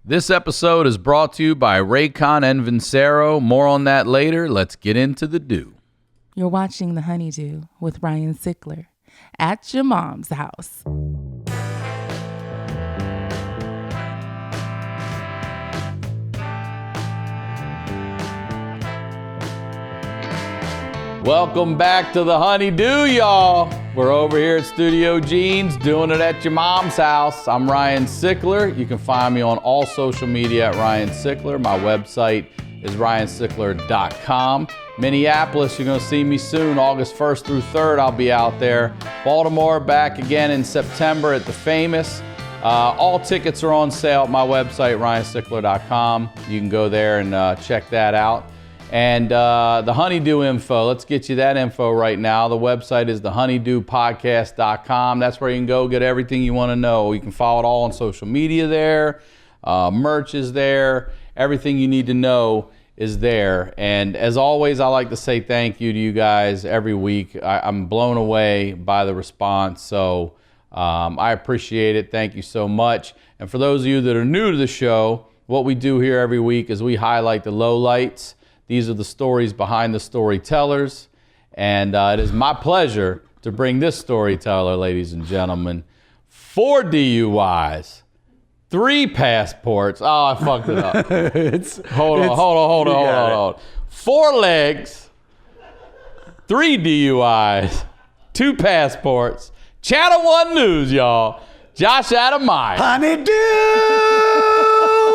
This episode is brought to you by Raycon and Vincero. More on that later. Let's get into the do. You're watching The HoneyDew with Ryan Sickler at your mom's house. Welcome back to The HoneyDew, y'all. We're over here at Studio Jeans doing it at your mom's house. I'm Ryan Sickler. You can find me on all social media at Ryan Sickler. My website is ryansickler.com. Minneapolis, you're going to see me soon, August 1st through 3rd. I'll be out there. Baltimore, back again in September at the Famous. All tickets are on sale at my website, ryansickler.com. You can go there and check that out. And the HoneyDew info, let's get you that info right now. The website is thehoneydewpodcast.com. That's where you can go get everything you want to know. You can follow it all on social media there. Merch is there. Everything you need to know is there. And as always, I like to say thank you to you guys every week. I'm blown away by the response. So I appreciate it. Thank you so much. And for those of you that are new to the show, what we do here every week is we highlight the lowlights. These are the stories behind the storytellers, and it is my pleasure to bring this storyteller, ladies and gentlemen. 4 DUIs, 3 passports. Oh, I fucked it up. Hold on. 4 legs, 3 DUIs, 2 passports. Channel 1 News, y'all. Josh Adam Meyers. HoneyDew,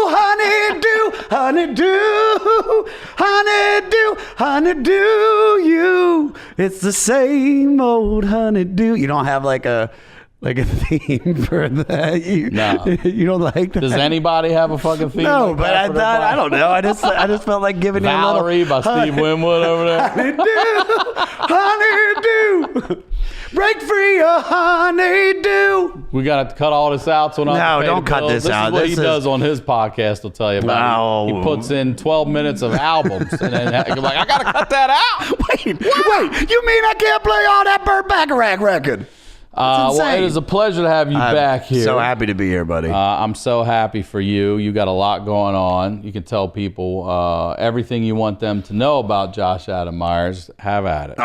HoneyDew, HoneyDew, HoneyDew, HoneyDew you. It's the same old honeydew. You don't have like a theme for that? No. You don't like that? Does anybody have a fucking theme? No, like but that for I don't know. I just felt like giving Valerie you a little. by Steve Winwood over there. Honeydew. Break free a honeydew. We got to cut all this out. So No, don't cut this out. This is what This he is- does on his podcast. He'll tell you about. No. He puts in 12 minutes of albums, and then you're like, I got to cut that out. Wait, you mean I can't play all that Burt Bacharach record? Well, insane. it is a pleasure to have you back here. So happy to be here, buddy. I'm so happy for you. You got a lot going on. You can tell people everything you want them to know about Josh Adam Meyers. Have at it.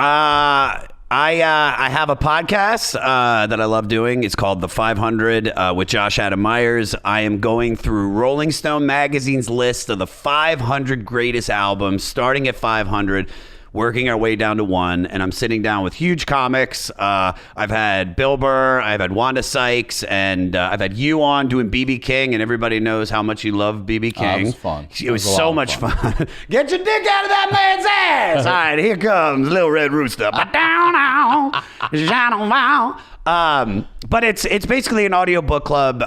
I have a podcast that I love doing. It's called The 500 with Josh Adam Meyers. I am going through Rolling Stone magazine's list of the 500 greatest albums, starting at 500, working our way down to 1, and I'm sitting down with huge comics. I've had Bill Burr, I've had Wanda Sykes, and I've had you on doing B.B. King, and everybody knows how much you love B.B. King. It was fun. It was so much fun. Get your dick out of that man's ass! All right, here comes Little Red Rooster. But it's basically an audio book club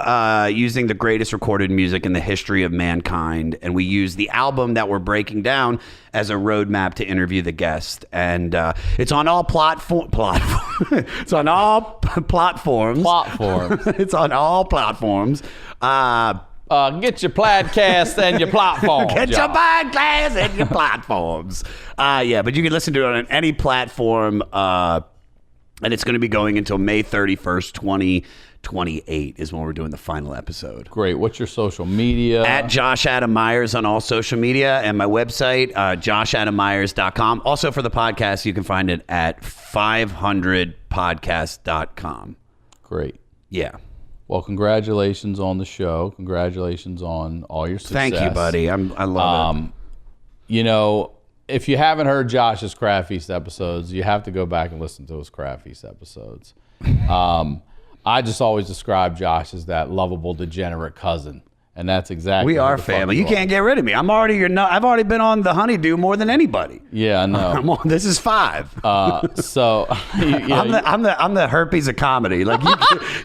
using the greatest recorded music in the history of mankind, and we use the album that we're breaking down as a roadmap to interview the guest. And it's on all it's on all platforms. It's on all platforms. Get your podcast and your platform. Get your podcast and your platforms. Yeah, but you can listen to it on any platform. And it's going to be going until May 31st, 2028 is when we're doing the final episode. Great. What's your social media? At Josh Adam Meyers on all social media, and my website, joshadammeyers.com. Also for the podcast, you can find it at 500podcast.com. Great. Yeah. Well, congratulations on the show. Congratulations on all your success. Thank you, buddy. I love it. You know, if you haven't heard Josh's Craft Feast episodes, you have to go back and listen to his Craft Feast episodes. I just always describe Josh as that lovable, degenerate cousin. And that's exactly We are family. You can't get rid of me. I've already been on the HoneyDew more than anybody. Yeah, I know. This is 5. So I'm the herpes of comedy. Like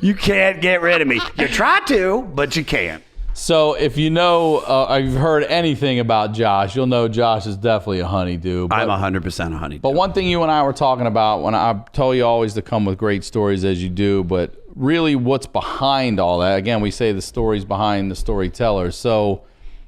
you can't get rid of me. You try to, but you can't. So if you know, you've heard anything about Josh, you'll know Josh is definitely a honeydew. I'm 100% a honeydew. But one thing you and I were talking about when I told you always to come with great stories as you do, but really what's behind all that? Again, we say the stories behind the storytellers. So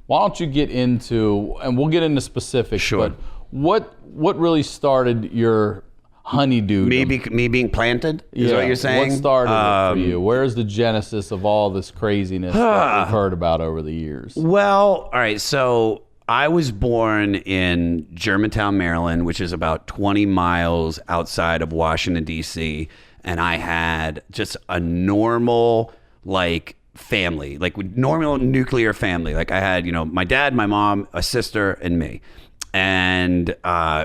why don't you get into, and we'll get into specifics, Sure. but what really started your HoneyDew. Me being planted is what you're saying? What started it for you? Where's the genesis of all this craziness that we've heard about over the years? Well, all right. So I was born in Germantown, Maryland, which is about 20 miles outside of Washington, D.C. And I had just a normal, like, family, like normal nuclear family. Like I had, my dad, my mom, a sister, and me. And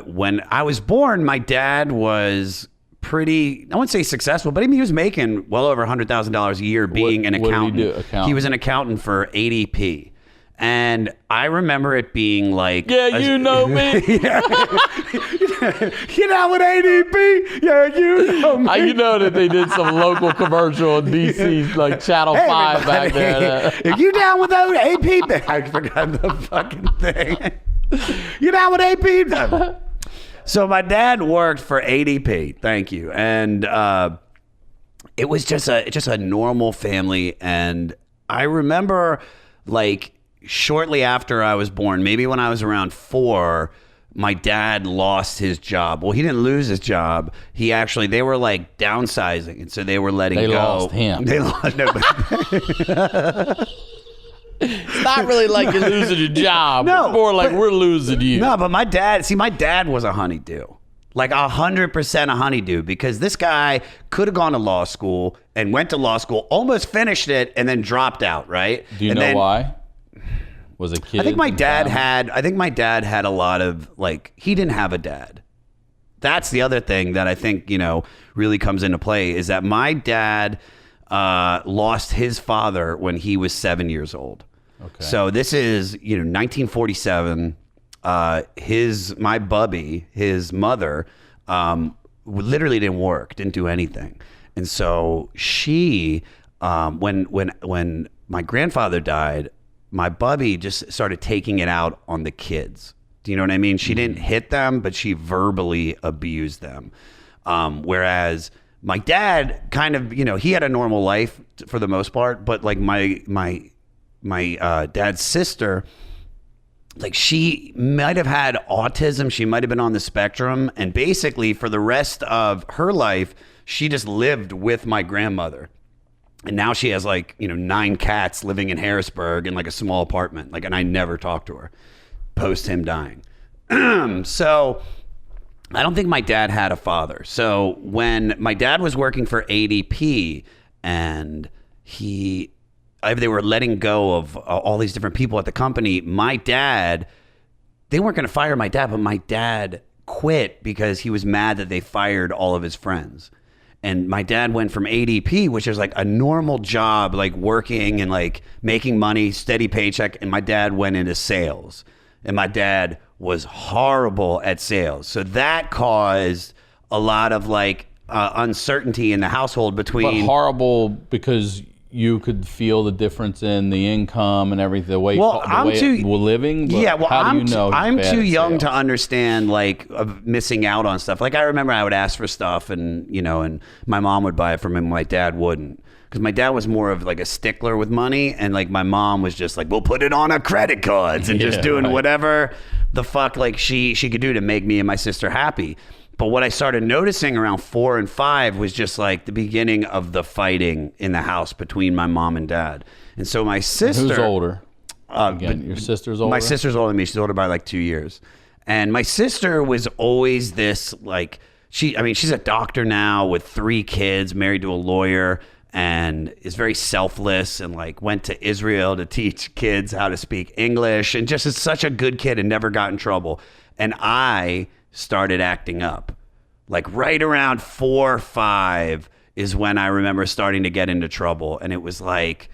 when I was born, my dad was pretty, I wouldn't say successful, but he was making well over $100,000 a year being an accountant. What did he do? He was an accountant for ADP. And I remember it being like... Yeah, you know me. You know with ADP? Yeah, you know me. You know that they did some local commercial on DC, like Channel 5 back there. Are you down with those AP? I forgot the fucking thing. You down with AP? So my dad worked for ADP. Thank you. And it was just a normal family. And I remember, like, shortly after I was born, maybe when I was around 4, my dad lost his job. Well, he didn't lose his job. They were like downsizing, and so they were letting go. They lost him. They lost no. It's not really like you're losing your job. No, it's more like we're losing you. No, but my dad was a honeydew. Like 100% a honeydew, because this guy could have gone to law school and went to law school, almost finished it, and then dropped out, right? Do you know why? Was a kid? I think my dad had a lot of, like, he didn't have a dad. That's the other thing that I think, really comes into play, is that my dad lost his father when he was 7 years old. Okay. So this is, 1947. My bubby, his mother, literally didn't work, didn't do anything. And so she, when my grandfather died, my bubby just started taking it out on the kids. Do you know what I mean? She didn't hit them, but she verbally abused them. Whereas my dad kind of, he had a normal life for the most part, but like my dad's sister, like, she might have had autism. She might have been on the spectrum. And basically for the rest of her life, she just lived with my grandmother. And now she has 9 cats living in Harrisburg in like a small apartment. And I never talked to her post him dying. So I don't think my dad had a father. So when my dad was working for ADP and they were letting go of all these different people at the company, they weren't going to fire my dad, but my dad quit because he was mad that they fired all of his friends. And my dad went from ADP, which is like a normal job, like working and like making money, steady paycheck. And my dad went into sales, and my dad was horrible at sales. So that caused a lot of uncertainty in the household between. But horrible because you could feel the difference in the income and everything, the way we're living. But how do you know? I'm too young to understand missing out on stuff. Like, I remember I would ask for stuff, and and my mom would buy it for me, and my dad wouldn't, because my dad was more of like a stickler with money, and like my mom was just like, we'll put it on our credit cards and just doing whatever the fuck she could do to make me and my sister happy. But what I started noticing around 4 and 5 was just like the beginning of the fighting in the house between my mom and dad. And so my sister... Who's older? Your sister's older? My sister's older than me. She's older by 2 years. And my sister was always this she's a doctor now with 3 kids, married to a lawyer, and is very selfless, and went to Israel to teach kids how to speak English, and just is such a good kid and never got in trouble. And I started acting up. Right around 4 or 5 is when I remember starting to get into trouble. And it was like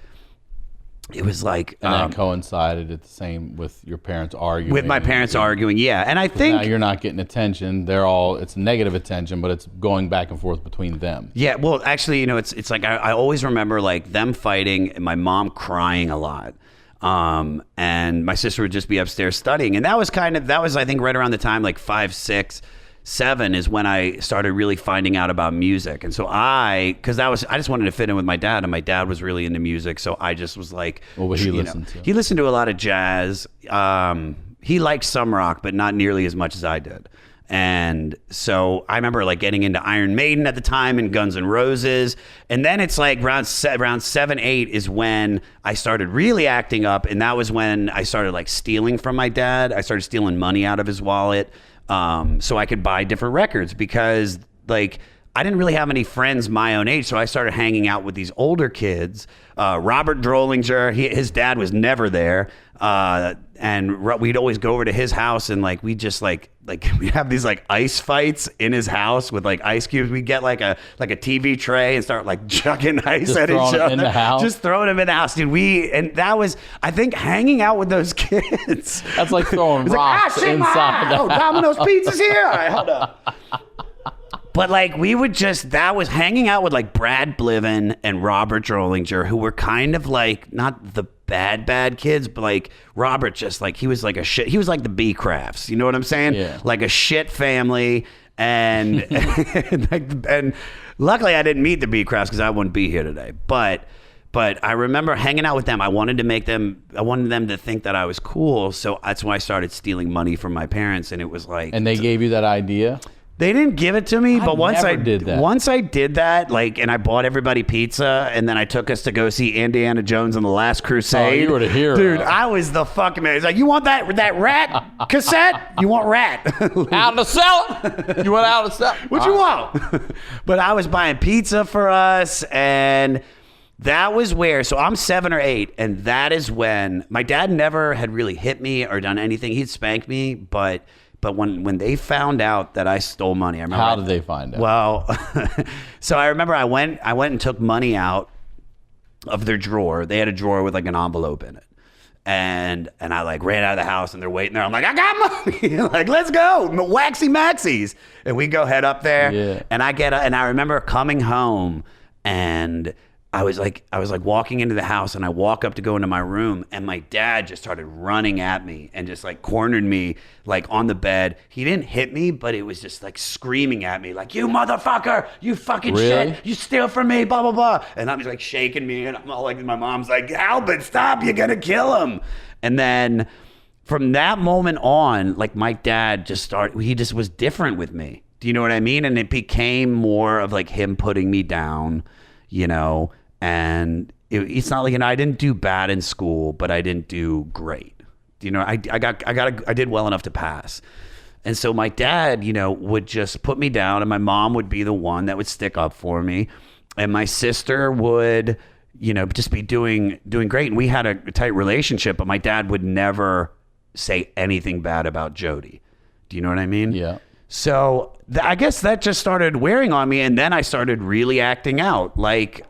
and that coincided at the same with your parents arguing. With my parents arguing, yeah. And I think now you're not getting attention. It's negative attention, but it's going back and forth between them. Yeah, well, actually, it's like I always remember them fighting and my mom crying a lot. And my sister would just be upstairs studying. And that was I think right around the time, 5, 6, 7 is when I started really finding out about music. And so I just wanted to fit in with my dad, and my dad was really into music. So I just was like, what would he listen to? He listened to a lot of jazz. He liked some rock, but not nearly as much as I did. And so I remember like getting into Iron Maiden at the time and Guns N' Roses. And then it's like around 7, 8 is when I started really acting up. And that was when I started like stealing from my dad. I started stealing money out of his wallet so I could buy different records, because like I didn't really have any friends my own age. So I started hanging out with these older kids. Robert Drollinger, his dad was never there. And we'd always go over to his house, and like we just like we have these like ice fights in his house with like ice cubes. We get like a TV tray and start like chucking ice Just at each throwing other. it in the house? Just throwing them in the house, dude. And that was, I think, hanging out with those kids. That's like throwing It's rocks like, inside. oh, Domino's Pizza's here. All right, hold up. But like we would that was hanging out with like Brad Bliven and Robert Drollinger, who were kind of like not the bad kids, but like Robert just like he was like the B Crafts, you know what I'm saying? Yeah. Like a shit family. And and luckily I didn't meet the B Crafts because I wouldn't be here today. But I remember hanging out with them. I wanted them to think that I was cool. So that's why I started stealing money from my parents. And it was like, And they gave you that idea? they didn't give it to me, but once I did that. once I did that, like, and I bought everybody pizza, and then I took us to go see Indiana Jones and the Last Crusade. Oh, you were the hero. Dude, I was the fucking man. He's like, you want that rat cassette? You want rat? Out to sell it? You went out to sell it? What you want? But I was buying pizza for us, and that was where, so I'm 7 or 8, and that is when my dad never had really hit me or done anything. He'd spank me, but when they found out that I stole money, I remember. How did they find out? Well, so I remember I went and took money out of their drawer. They had a drawer with like an envelope in it. And I like ran out of the house, and they're waiting there. I'm like, I got money. Like, let's go. Waxy Maxies. And we go head up there. Yeah. And I remember coming home, and I was like walking into the house, and I walk up to go into my room, and my dad just started running at me and just like cornered me like on the bed. He didn't hit me, but it was just like screaming at me like, you motherfucker, you fucking Really? shit, you steal from me, blah, blah, blah. And I'm just like shaking me, and I'm all like, my mom's like, Albert, stop, you're gonna kill him. And then from that moment on, like my dad he just was different with me. Do you know what I mean? And it became more of like him putting me down, you know. And it's not like, I didn't do bad in school, but I didn't do great. You know, I did well enough to pass. And so my dad, you know, would just put me down, and my mom would be the one that would stick up for me. And my sister would, you know, just be doing great. And we had a tight relationship, but my dad would never say anything bad about Jody. Do you know what I mean? Yeah. So I guess that just started wearing on me, and then I started really acting out. Like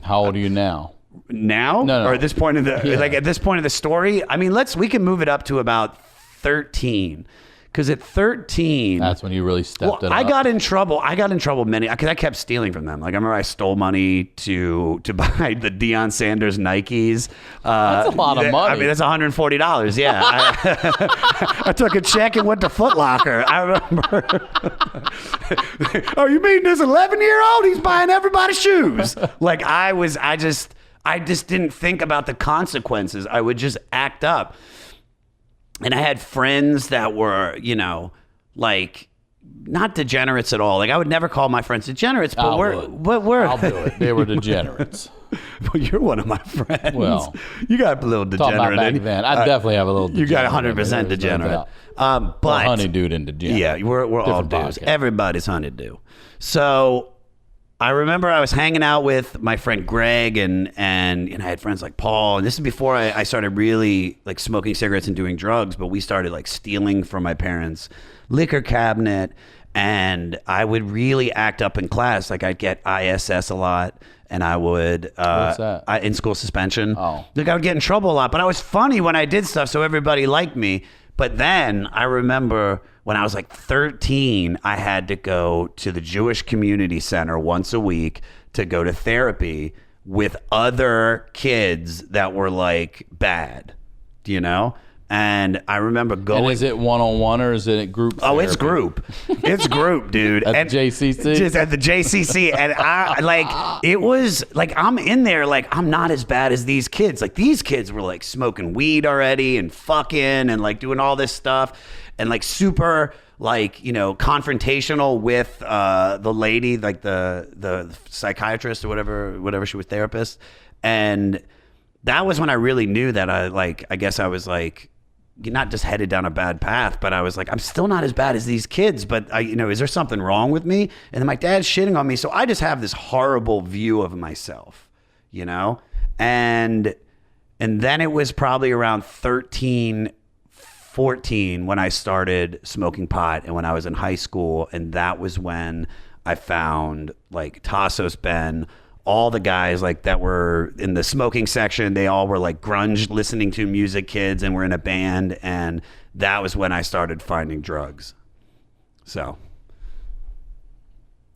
How old are you now? Now? No. Or at this point of the Yeah. like at this point of the story? I mean, we can move it up to about 13. Because at 13, That's when you really stepped it up. I got in trouble because I kept stealing from them. Like I remember I stole money to buy the Deion Sanders Nikes. That's a lot of money. I mean, that's $140. Yeah, I took a check and went to Foot Locker. I remember. Oh, you mean this 11-year-old? He's buying everybody's shoes. Like I just didn't think about the consequences. I would just act up. And I had friends that were, you know, like not degenerates at all. Like I would never call my friends degenerates, but I'll do it. They were degenerates. Well, you're one of my friends. Well, you got a little Talking degenerate. about back then, I definitely have a little. You got degenerate. 100% There's no degenerate. doubt. But HoneyDew and degenerate. yeah, we're all Different dudes. podcast. Everybody's HoneyDew. So I remember I was hanging out with my friend Greg, and I had friends like Paul, and this is before I started really like smoking cigarettes and doing drugs, but we started like stealing from my parents' liquor cabinet, and I would really act up in class. Like I'd get ISS a lot, and I would What's that? In school suspension. Oh. Like I would get in trouble a lot, but I was funny when I did stuff, so everybody liked me. But then I remember when I was like 13, I had to go to the Jewish Community Center once a week to go to therapy with other kids that were like bad, you know? And I remember going. And is it one-on-one or is it group therapy? Oh, it's group. It's group, dude. At the JCC? Just at the JCC. And I like, it was like, I'm in there, like, I'm not as bad as these kids. Like, these kids were like smoking weed already and fucking and like doing all this stuff and like super like, you know, confrontational with the lady, like the psychiatrist or whatever she was, therapist. And that was when I really knew that I guess I was like, not just headed down a bad path, but I was like, I'm still not as bad as these kids, but is there something wrong with me? And then my dad's shitting on me. So I just have this horrible view of myself, you know? And then it was probably around 13, 14 when I started smoking pot, and when I was in high school. And that was when I found like Tassos, Ben, all the guys like that were in the smoking section. They all were like grunge listening to music kids and were in a band. And that was when I started finding drugs. So.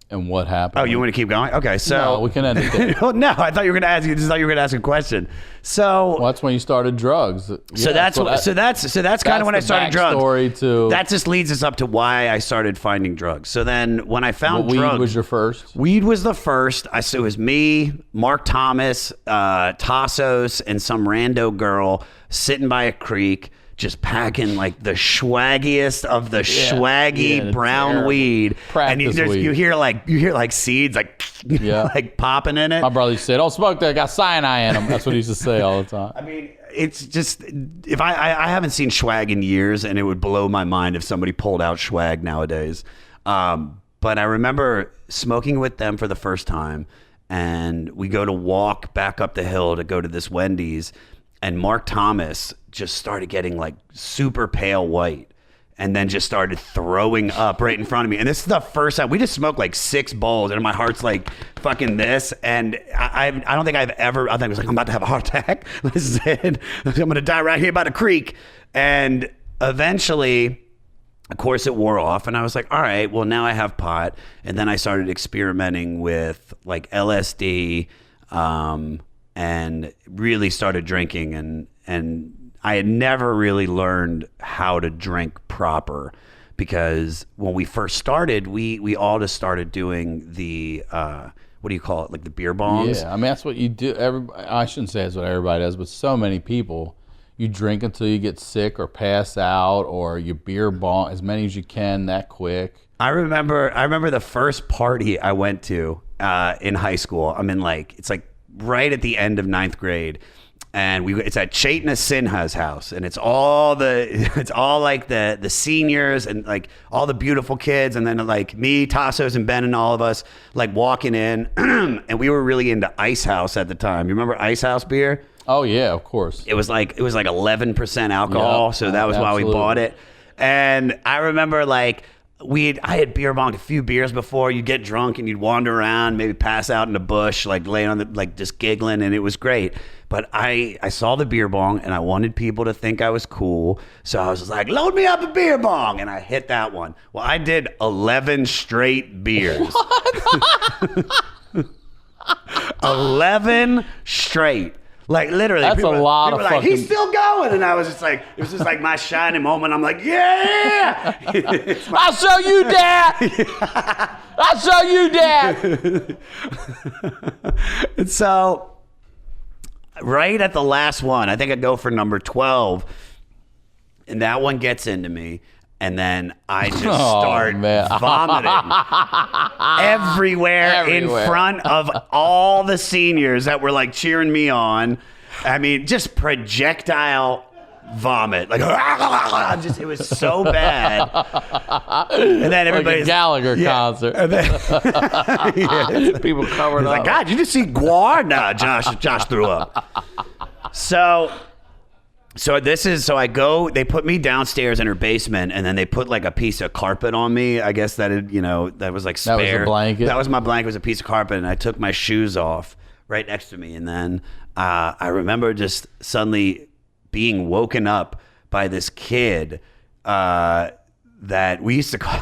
And what happened? Oh, you want to keep going? Okay, so no, we can end it there. No, I thought you were going to ask. Just thought you were going to ask a question. So well, that's when you started drugs. So that's kind of when I started drugs. That just leads us up to why I started finding drugs. So then when I found drugs, weed was your first. Weed was the first. So it was me, Mark Thomas, Tassos, and some rando girl sitting by a creek, just packing like the swaggiest of the swaggy brown weed. Practice and weed. you hear like seeds like like popping in it. My brother used to say, "Don't smoke that, got cyanide in them." That's what he used to say all the time. I mean, it's just, if I haven't seen swag in years, and it would blow my mind if somebody pulled out swag nowadays. But I remember smoking with them for the first time, and we go to walk back up the hill to go to this Wendy's, and Mark Thomas just started getting like super pale white, and then just started throwing up right in front of me. And this is the first time we just smoked like 6 bowls, and my heart's like fucking this. And I don't think I've ever, I think I was like, I'm about to have a heart attack. Listen, I'm going to die right here by the creek. And eventually, of course, it wore off, and I was like, all right, well, now I have pot. And then I started experimenting with like LSD, and really started drinking, and I had never really learned how to drink proper, because when we first started, we all just started doing the what do you call it, like the beer bongs? Yeah, I mean, that's what you do. I shouldn't say that's what everybody does, but so many people, you drink until you get sick or pass out, or you beer bong as many as you can that quick. I remember the first party I went to in high school. I'm in it's like right at the end of 9th grade. And it's at Chaitanya Sinha's house, and it's all like the seniors and like all the beautiful kids, and then like me, Tassos, and Ben, and all of us like walking in, and we were really into Ice House at the time. You remember Ice House beer? Oh yeah, of course. It was like 11% alcohol, so that was why we bought it. And I remember I had beer bonged a few beers before. You'd get drunk and you'd wander around, maybe pass out in the bush, like laying on just giggling, and it was great. But I saw the beer bong, and I wanted people to think I was cool. So I was just like, load me up a beer bong. And I hit that one. Well, I did 11 straight beers. 11 straight. Like literally. That's a lot of fucking... He's still going. And I was just like, it was just like my shining moment. I'm like, yeah. I'll show you, Dad. I'll show you, Dad. And so... right at the last one, I think I go for number 12, and that one gets into me, and then I just start vomiting everywhere in front of all the seniors that were like cheering me on. I mean, just projectile vomit, it was so bad. And then everybody's like a Gallagher concert. And then, people covered up. Like, God, you just see guar? Nah, Josh threw up. So I go, they put me downstairs in her basement, and then they put like a piece of carpet on me. I guess that that was like spare. That was a blanket. That was my blanket, was a piece of carpet, and I took my shoes off right next to me. And then I remember just suddenly being woken up by this kid that we used to call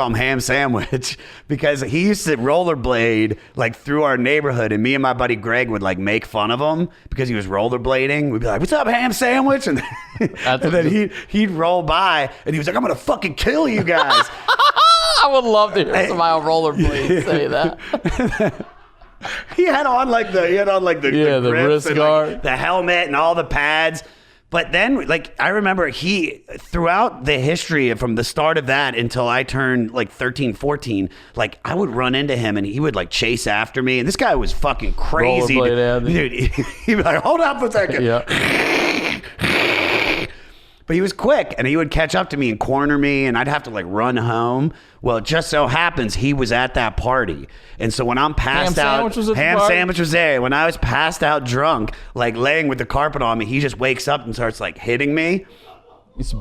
him Ham Sandwich, because he used to rollerblade like through our neighborhood, and me and my buddy Greg would like make fun of him because he was rollerblading. We'd be like, "What's up, Ham Sandwich?" And then he'd roll by, and he was like, "I'm gonna fucking kill you guys." I would love to hear somebody on rollerblades say that. He had on the wrist and, guard, like, the helmet and all the pads. But then, like, I remember throughout the history from the start of that until I turned like 13, 14, like I would run into him and he would like chase after me. And this guy was fucking crazy. Dude, he'd be like, hold up for a second. Yeah. But he was quick and he would catch up to me and corner me and I'd have to like run home. Well, it just so happens he was at that party. And so when I'm passed out, ham sandwich was there. When I was passed out drunk, like laying with the carpet on me, he just wakes up and starts like hitting me. He's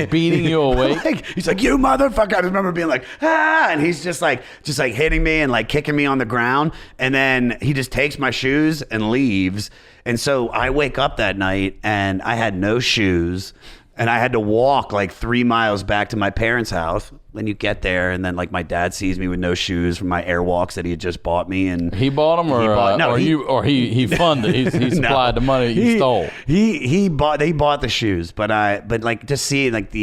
beating you awake. He's like, you motherfucker. I remember being like, ah, and he's just like hitting me and like kicking me on the ground. And then he just takes my shoes and leaves. And so I wake up that night and I had no shoes. And I had to walk like 3 miles back to my parents' house. Then you get there, and then like my dad sees me with no shoes from my Airwalks that he had just bought me. And he bought them, he funded. He supplied the money that you stole. They bought the shoes, but like just seeing like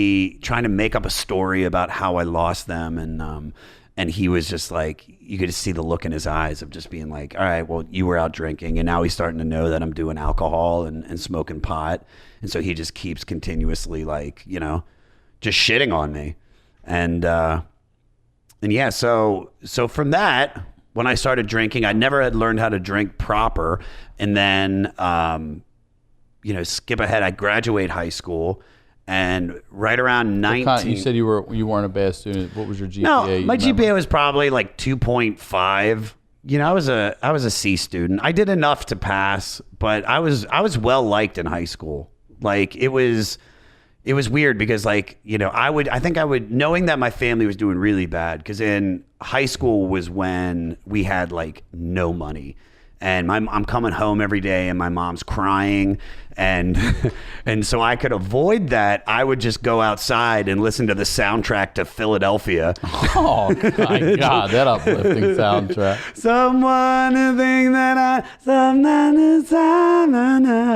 trying to make up a story about how I lost them, and he was just like, you could just see the look in his eyes of just being like, all right, well, you were out drinking, and now he's starting to know that I'm doing alcohol and smoking pot. And so he just keeps continuously like, you know, just shitting on me. And yeah, so from that, when I started drinking, I never had learned how to drink proper. And then, you know, skip ahead, I graduate high school. And right around 19, you said you weren't a bad student. What was your GPA? No, my GPA was probably like 2.5. You know, I was a C student. I did enough to pass, but I was well liked in high school. Like it was weird because like, you know, I think I would knowing that my family was doing really bad, because in high school was when we had like no money. And I'm coming home every day and my mom's crying. And so I could avoid that. I would just go outside and listen to the soundtrack to Philadelphia. Oh, my God, that uplifting soundtrack. Someone to think that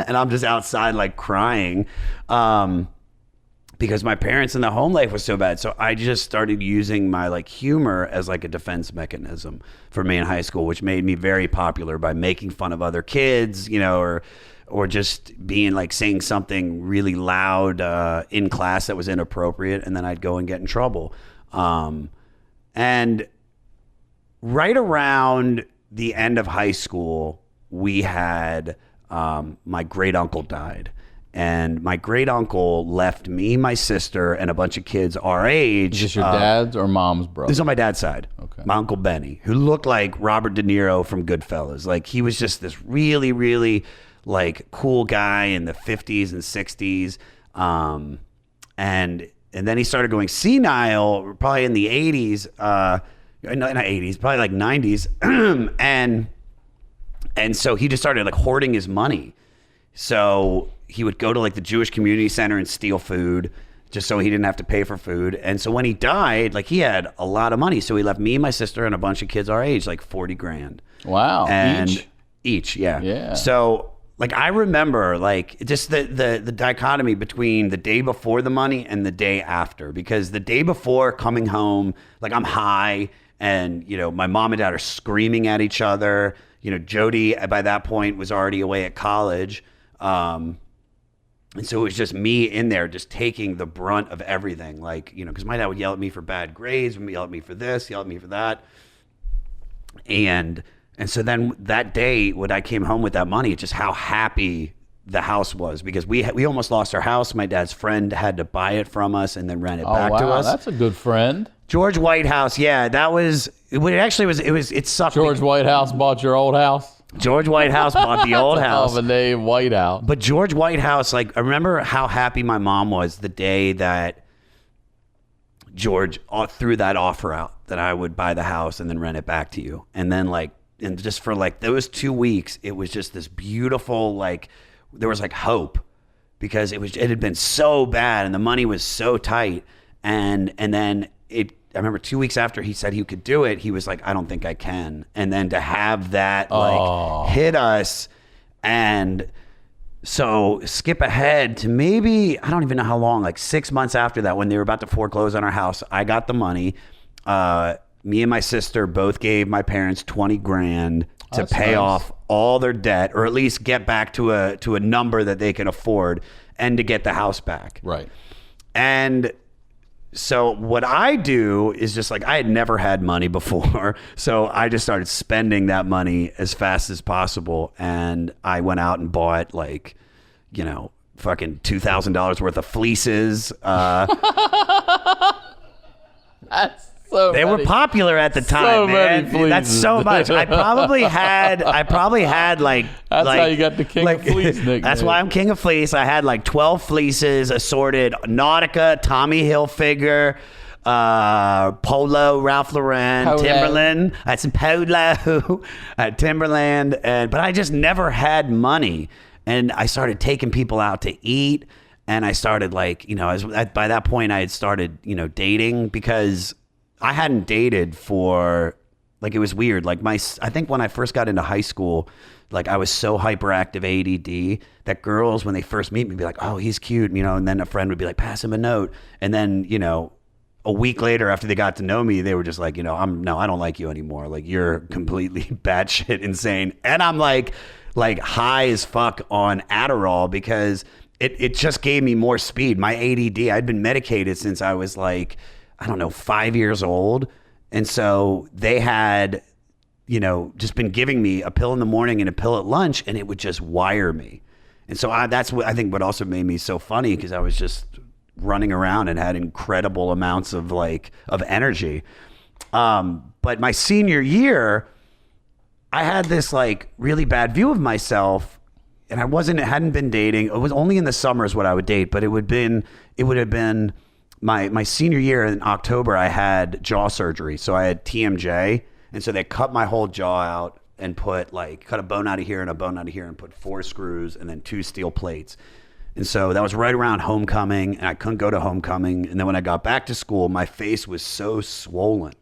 and I'm just outside like crying. Because my parents and the home life was so bad. So I just started using my like humor as like a defense mechanism for me in high school, which made me very popular by making fun of other kids, you know, or just being like saying something really loud in class that was inappropriate. And then I'd go and get in trouble. And right around the end of high school, we had my great uncle died. And my great uncle left me, my sister, and a bunch of kids our age. Is this your dad's or mom's brother? This is on my dad's side. Okay. My uncle Benny, who looked like Robert De Niro from Goodfellas. Like he was just this really, really like cool guy in the 50s and 60s. And then he started going senile, probably in the 80s. Not 80s, probably like 90s. and so he just started like hoarding his money. So he would go to like the Jewish community center and steal food just so he didn't have to pay for food. And so when he died, like he had a lot of money. So he left me, my sister, and a bunch of kids our age, like 40 grand. Wow. And each, yeah. Yeah. So like I remember like just the dichotomy between the day before the money and the day after, because the day before coming home, like I'm high and, you know, my mom and dad are screaming at each other. You know, Jody by that point was already away at college. And so it was just me in there just taking the brunt of everything. Like, you know, because my dad would yell at me for bad grades, would yell at me for this, yell at me for that. And so then that day when I came home with that money, just how happy the house was, because we almost lost our house. My dad's friend had to buy it from us and then rent it back to us. That's a good friend. George Whitehouse. Yeah, that was, it sucked. George Whitehouse bought your old house? George Whitehouse bought the old house. Of a name, Whitehouse. But George Whitehouse, like, I remember how happy my mom was the day that George threw that offer out that I would buy the house and then rent it back to you. And then like, and just for like those 2 weeks, it was just this beautiful, like, there was like hope, because it had been so bad and the money was so tight. And then I remember 2 weeks after he said he could do it, he was like, I don't think I can. And then to have that like hit us. And so skip ahead to maybe, I don't even know how long, like 6 months after that, when they were about to foreclose on our house, I got the money. Me and my sister both gave my parents 20 grand. to That's pay nice. off all their debt, or at least get back to a number that they can afford, and to get the house back. Right. And so what I do is just like, I had never had money before. So I just started spending that money as fast as possible. And I went out and bought like, you know, fucking $2,000 worth of fleeces. That's so They were popular at the time, many man. fleeces. That's so much. I probably had like. That's like, how you got the King of Fleece nickname. That's why I'm King of Fleece. I had like 12 fleeces assorted: Nautica, Tommy Hilfiger, Polo, Ralph Lauren, Polo. Timberland. I had some Polo at Timberland, but I just never had money. And I started taking people out to eat, and I started like, you know, by that point I had started, you know, dating, because I hadn't dated for, like, it was weird. Like I think when I first got into high school, like I was so hyperactive ADD that girls, when they first meet me, be like, oh, he's cute, you know, and then a friend would be like, pass him a note. And then, you know, a week later after they got to know me, they were just like, you know, I don't like you anymore. Like, you're completely batshit insane. And I'm like high as fuck on Adderall, because it just gave me more speed. My ADD, I'd been medicated since I was like, I don't know, 5 years old. And so they had, you know, just been giving me a pill in the morning and a pill at lunch, and it would just wire me. And so that's what I think what also made me so funny, because I was just running around and had incredible amounts of energy. But my senior year, I had this like really bad view of myself, and hadn't been dating. It was only in the summers what I would date, but it would have been my senior year in October. I had jaw surgery, so I had TMJ, and so they cut my whole jaw out and cut a bone out of here and a bone out of here, and put 4 screws and then 2 steel plates. And so that was right around homecoming, and I couldn't go to homecoming. And then when I got back to school, my face was so swollen.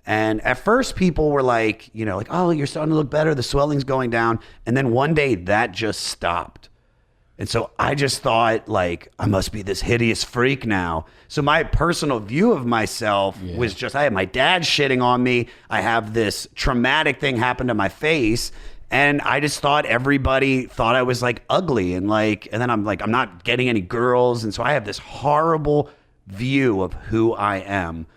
And at first people were like, you know, like, oh, you're starting to look better, the swelling's going down. And then one day that just stopped. And so I just thought, like, I must be this hideous freak now. So my personal view of myself was just, I had my dad shitting on me. I have this traumatic thing happen to my face. And I just thought everybody thought I was like ugly. And then I'm like, I'm not getting any girls. And so I have this horrible view of who I am.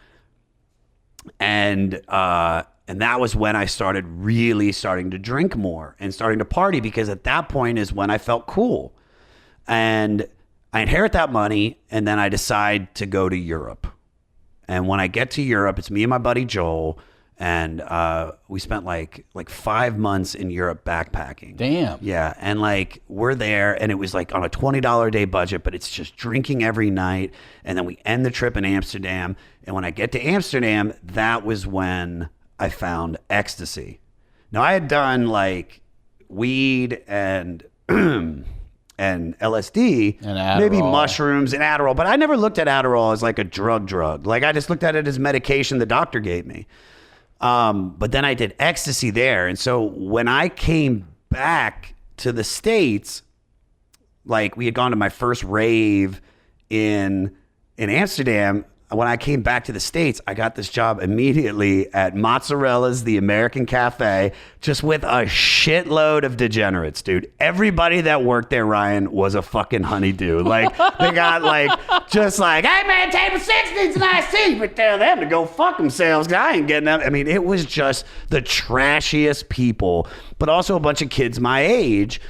And that was when I started really starting to drink more and starting to party, because at that point is when I felt cool. And I inherit that money, and then I decide to go to Europe. And when I get to Europe, it's me and my buddy Joel, and we spent like 5 months in Europe backpacking. Damn. Yeah, and like we're there, and it was like on a $20 a day budget, but it's just drinking every night. And then we end the trip in Amsterdam. And when I get to Amsterdam, that was when I found ecstasy. Now, I had done like weed and and LSD, And maybe Adderall. mushrooms and Adderall, but I never looked at Adderall as like a drug. Like, I just looked at it as medication the doctor gave me. But then I did ecstasy there. And so when I came back to the States, like, we had gone to my first rave in Amsterdam. When I came back to the States, I got this job immediately at Mozzarella's, the American Cafe, just with a shitload of degenerates, dude. Everybody that worked there, Ryan, was a fucking honeydew. Like, they got like, just like, hey man, table 6 needs an iced tea, but tell them to go fuck themselves, 'cause I ain't getting them. I mean, it was just the trashiest people, but also a bunch of kids my age.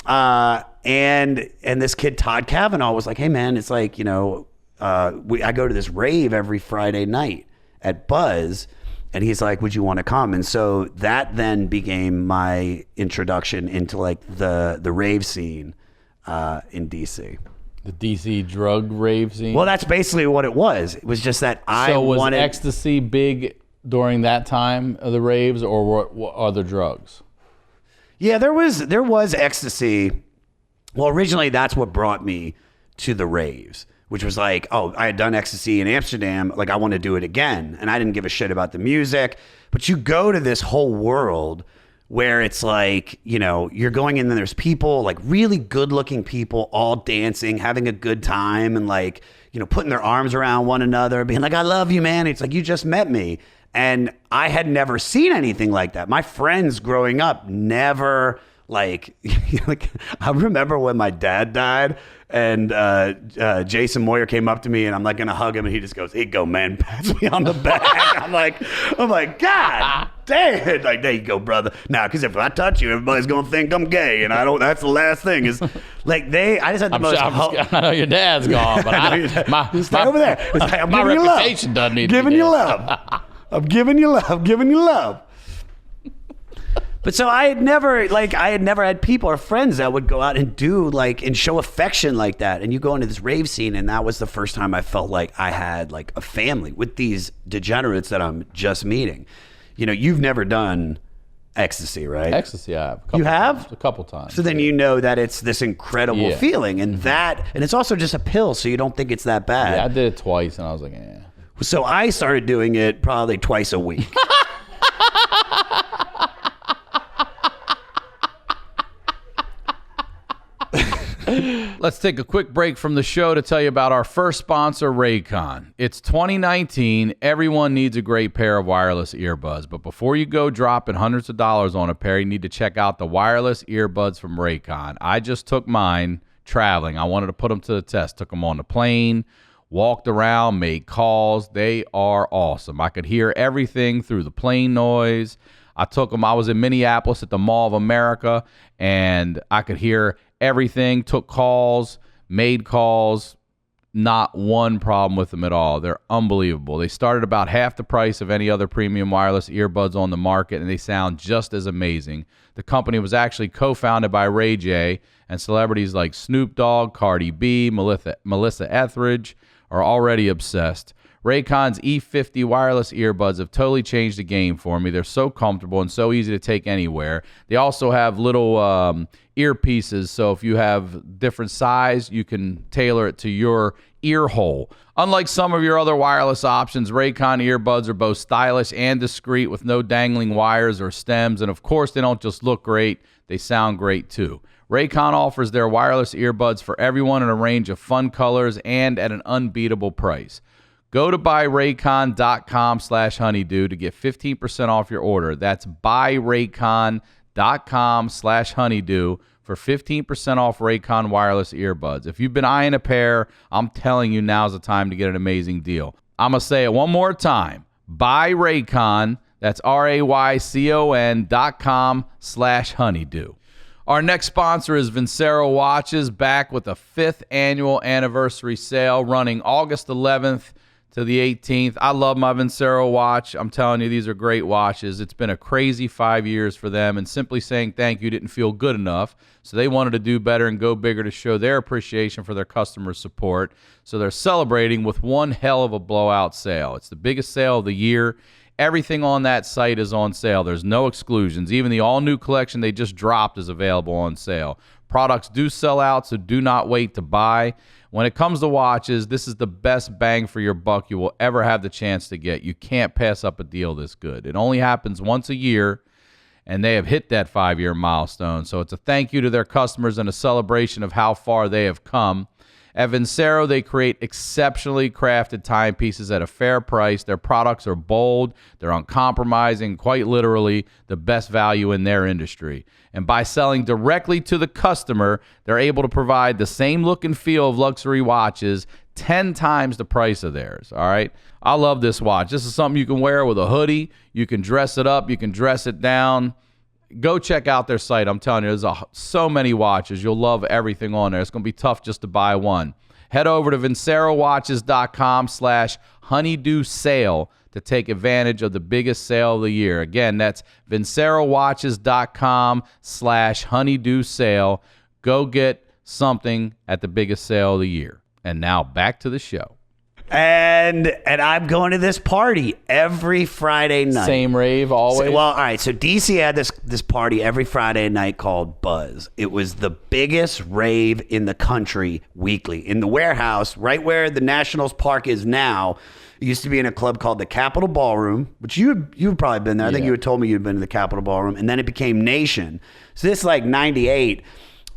And this kid, Todd Kavanaugh, was like, hey man, it's like, you know, I go to this rave every Friday night at Buzz, and he's like, would you want to come? And so that then became my introduction into like the rave scene in DC. The DC drug rave scene. Well, that's basically what it was. It was just that So was wanted ecstasy big during that time of the raves, or what other drugs? Yeah, there was ecstasy. Well, originally that's what brought me to the raves, which was like, oh, I had done ecstasy in Amsterdam. Like, I want to do it again. And I didn't give a shit about the music. But you go to this whole world where it's like, you know, you're going in and there's people, like really good looking people, all dancing, having a good time, and like, you know, putting their arms around one another, being like, I love you, man. It's like, you just met me. And I had never seen anything like that. My friends growing up never like I remember when my dad died and Jason Moyer came up to me and I'm like gonna hug him and he just goes, "Here you go, man," pats me on the back. I'm like, God damn, like, there you go, brother. Now, because if I touch you, everybody's gonna think I'm gay, and I don't. That's the last thing. Is like I just had the most. I know your dad's gone, but stay over there. Like, I'm my giving you love. reputation doesn't need giving to be you there. love. I'm giving you love. I'm giving you love. But so I had never had people or friends that would go out and do and show affection like that. And you go into this rave scene, and that was the first time I felt like I had like a family with these degenerates that I'm just meeting. You know, you've never done ecstasy, right? Ecstasy, I have. You have? A couple times. So then you know that it's this incredible feeling, and and it's also just a pill, so you don't think it's that bad. Yeah, I did it twice, and I was like, eh. So I started doing it probably twice a week. Let's take a quick break from the show to tell you about our first sponsor, Raycon. It's 2019. Everyone needs a great pair of wireless earbuds. But before you go dropping hundreds of dollars on a pair, you need to check out the wireless earbuds from Raycon. I just took mine traveling. I wanted to put them to the test. Took them on the plane, walked around, made calls. They are awesome. I could hear everything through the plane noise. I took them. I was in Minneapolis at the Mall of America, and I could hear everything, took calls, made calls, not one problem with them at all. They're unbelievable. They started about half the price of any other premium wireless earbuds on the market, and they sound just as amazing. The company was actually co-founded by Ray J, and celebrities like Snoop Dogg, Cardi B, Melissa Etheridge are already obsessed. Raycon's E50 wireless earbuds have totally changed the game for me. They're so comfortable and so easy to take anywhere. They also have little earpieces, so if you have different size, you can tailor it to your ear hole. Unlike some of your other wireless options, Raycon earbuds are both stylish and discreet with no dangling wires or stems, and of course, they don't just look great, they sound great too. Raycon offers their wireless earbuds for everyone in a range of fun colors and at an unbeatable price. Go to buyraycon.com/honeydew to get 15% off your order. That's buyraycon.com/honeydew for 15% off Raycon wireless earbuds. If you've been eyeing a pair, I'm telling you now's the time to get an amazing deal. I'm going to say it one more time. Buyraycon, that's RAYCON.com/honeydew. Our next sponsor is Vincero Watches, back with a 5th annual anniversary sale running August 11th to the 18th. I love my Vincero watch. I'm telling you, these are great watches. It's been a crazy 5 years for them, and simply saying thank you didn't feel good enough. So they wanted to do better and go bigger to show their appreciation for their customer support. So they're celebrating with one hell of a blowout sale. It's the biggest sale of the year. Everything on that site is on sale. There's no exclusions. Even the all-new collection they just dropped is available on sale. Products do sell out, so do not wait to buy. When it comes to watches, this is the best bang for your buck you will ever have the chance to get. You can't pass up a deal this good. It only happens once a year, and they have hit that 5-year milestone. So it's a thank you to their customers and a celebration of how far they have come. At Vincero, they create exceptionally crafted timepieces at a fair price. Their products are bold, they're uncompromising, quite literally the best value in their industry. And by selling directly to the customer, they're able to provide the same look and feel of luxury watches 10 times the price of theirs, all right? I love this watch. This is something you can wear with a hoodie. You can dress it up. You can dress it down. Go check out their site. I'm telling you, there's so many watches. You'll love everything on there. It's going to be tough just to buy one. Head over to vincerowatches.com/honeydew sale to take advantage of the biggest sale of the year. Again, that's vincerowatches.com/honeydew sale. Go get something at the biggest sale of the year. And now back to the show. And I'm going to this party every Friday night. Same rave always? Well, all right. So DC had this party every Friday night called Buzz. It was the biggest rave in the country weekly. In the warehouse, right where the Nationals Park is now, it used to be in a club called the Capitol Ballroom, which you've probably been there. I think you had told me you'd been to the Capitol Ballroom. And then it became Nation. So this is like 98.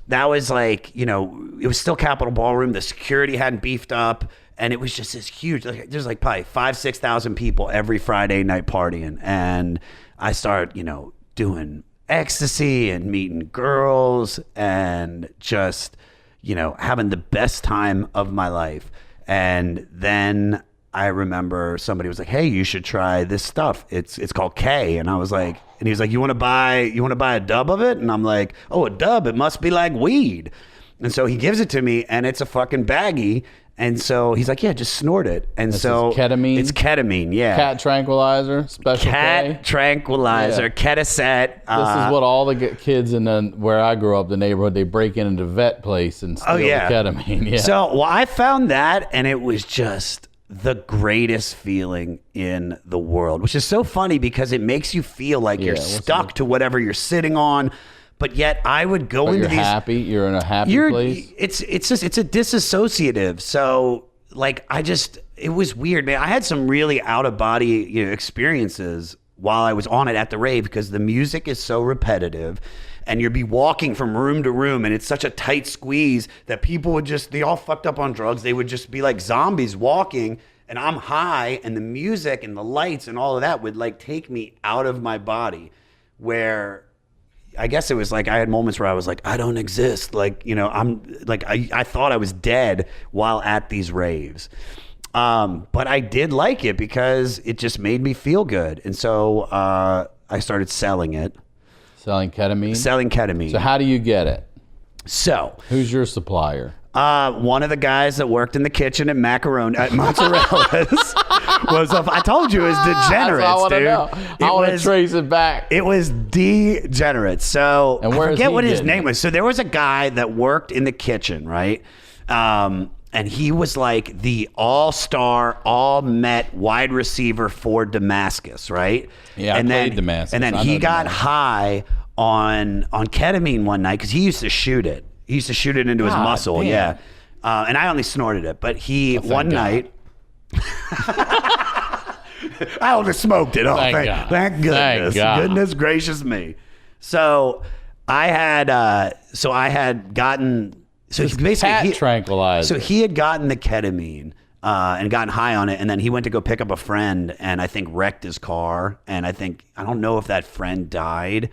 That was like, you know, it was still Capitol Ballroom. The security hadn't beefed up. And it was just this huge, like, there's like probably 5,000-6,000 people every Friday night partying. And I start, doing ecstasy and meeting girls and just, having the best time of my life. And then I remember somebody was like, "Hey, you should try this stuff. It's called K." And I was like, and he was like, you want to buy a dub of it? And I'm like, "Oh, a dub? It must be like weed." And so he gives it to me, and it's a fucking baggie. And so he's like, "Yeah, just snort it." And This so is ketamine? It's ketamine, yeah. Cat tranquilizer, special Cat K. tranquilizer, Ketasette. This is what all the kids in where I grew up, the neighborhood, they break into the vet place and steal the ketamine. Yeah. So I found that, and it was just the greatest feeling in the world, which is so funny because it makes you feel like you're stuck to whatever you're sitting on. But yet I would go into these. Happy. You're in a happy place. It's a disassociative. So like it was weird, man. I had some really out of body experiences while I was on it at the rave because the music is so repetitive, and you'd be walking from room to room, and it's such a tight squeeze that people would they all fucked up on drugs. They would just be like zombies walking, and I'm high, and the music and the lights and all of that would like take me out of my body, where I guess it was like I had moments where I was like, I don't exist. Like, I'm like, I thought I was dead while at these raves. But I did like it because it just made me feel good. And so I started selling it. Selling ketamine? Selling ketamine. So how do you get it? So who's your supplier? One of the guys that worked in the kitchen at Mozzarella's I told you it was degenerates, dude. I want to trace it back. It was degenerate. So and I forget what his name was. So there was a guy that worked in the kitchen, right? And he was like the all-star, all-met wide receiver for Damascus, right? Yeah, I played Damascus. And then he got high on ketamine one night because he used to shoot it. He used to shoot it into his muscle, damn. yeah. And I only snorted it, but one night. I only smoked it. Oh, thank goodness. Goodness gracious me. So I had gotten. So basically, tranquilizer. So he had gotten the ketamine and gotten high on it, and then he went to go pick up a friend, and I think wrecked his car, and I don't know if that friend died,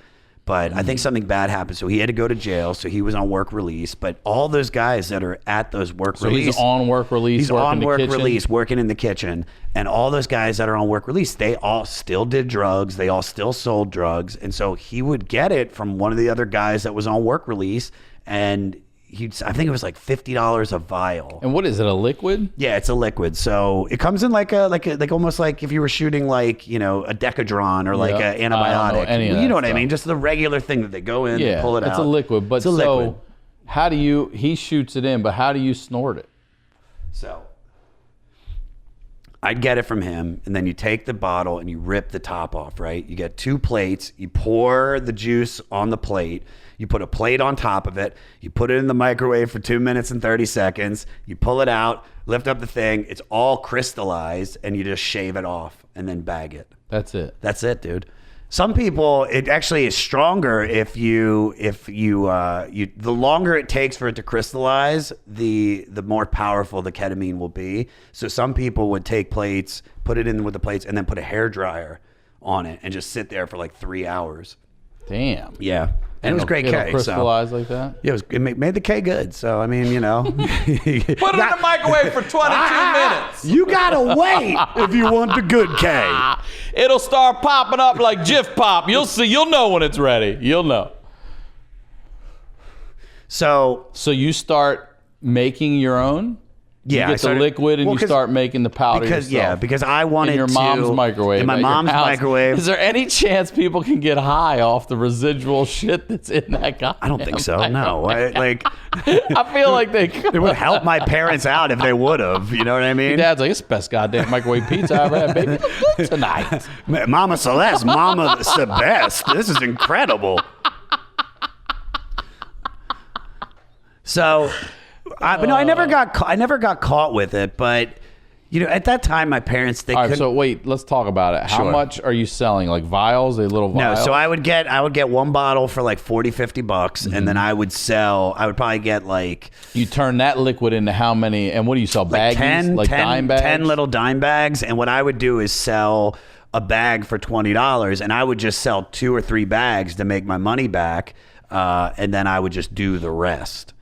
but I think something bad happened, so he had to go to jail. So he was on work release. But all those guys that are at those work release, he's on work release. He's on work release, working in the kitchen, and all those guys that are on work release, they all still did drugs. They all still sold drugs, and so he would get it from one of the other guys that was on work release, and I think it was like $50 a vial. And what is it? A liquid? Yeah, it's a liquid. So it comes in like almost like if you were shooting like a Decadron or like an antibiotic. You know what I mean? Just the regular thing that they go in, and pull it out. It's a liquid. But liquid. How do he shoots it in? But how do you snort it? So I'd get it from him, and then you take the bottle and you rip the top off. Right? You get 2 plates. You pour the juice on the plate. You put a plate on top of it. You put it in the microwave for 2 minutes and 30 seconds. You pull it out, lift up the thing. It's all crystallized, and you just shave it off and then bag it. That's it. That's it, dude. Some people, it actually is stronger if you the longer it takes for it to crystallize, the more powerful the ketamine will be. So some people would take plates, put it in with the plates, and then put a hairdryer on it and just sit there for like 3 hours. Damn. Yeah. And it was great K. Crystallized like that? Yeah, it made the K good. So, I mean, Put it in the microwave for 22 minutes. You got to wait if you want the good K. It'll start popping up like Jif Pop. You'll see. You'll know when it's ready. You'll know. So you start making your own? Yeah, you get the liquid and you start making the powder yourself. Yeah, because I wanted in your mom's microwave. In my mom's microwave. Is there any chance people can get high off the residual shit that's in that guy? I don't think so. No, I feel like they could. It would help my parents out if they would have. You know what I mean? Your dad's like, it's the best goddamn microwave pizza I ever had, baby. Look good tonight. Mama Celeste, Mama the best. This is incredible. So. But no, I never got caught with it. But At that time, my parents, they All right, couldn't. so wait, let's talk about it. How Sure. much are you selling? Like vials, a little vial? No, so I would get one bottle for like $40-$50, and then I would probably get like You turn that liquid into how many, and what do you sell, baggies? 10, like dime bags? 10 little dime bags, and what I would do is sell a bag for $20, and I would just sell 2 or 3 bags to make my money back, and then I would just do the rest.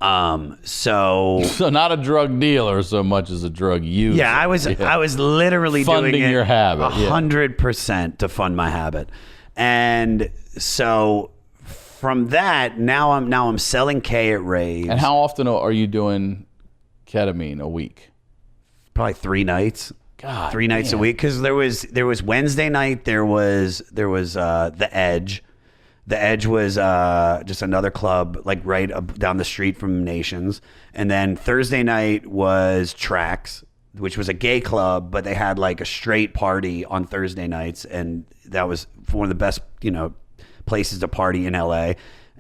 So not a drug dealer so much as a drug user. yeah, I was literally Funding doing it your habit, 100% to fund my habit. And so from that, now I'm selling K at raves. And how often are you doing ketamine a week? Probably 3 nights. God, 3 nights a week, because there was Wednesday night, there was the Edge. The Edge was just another club like right down the street from Nations. And then Thursday night was Tracks, which was a gay club, but they had like a straight party on Thursday nights, and that was one of the best, places to party in LA.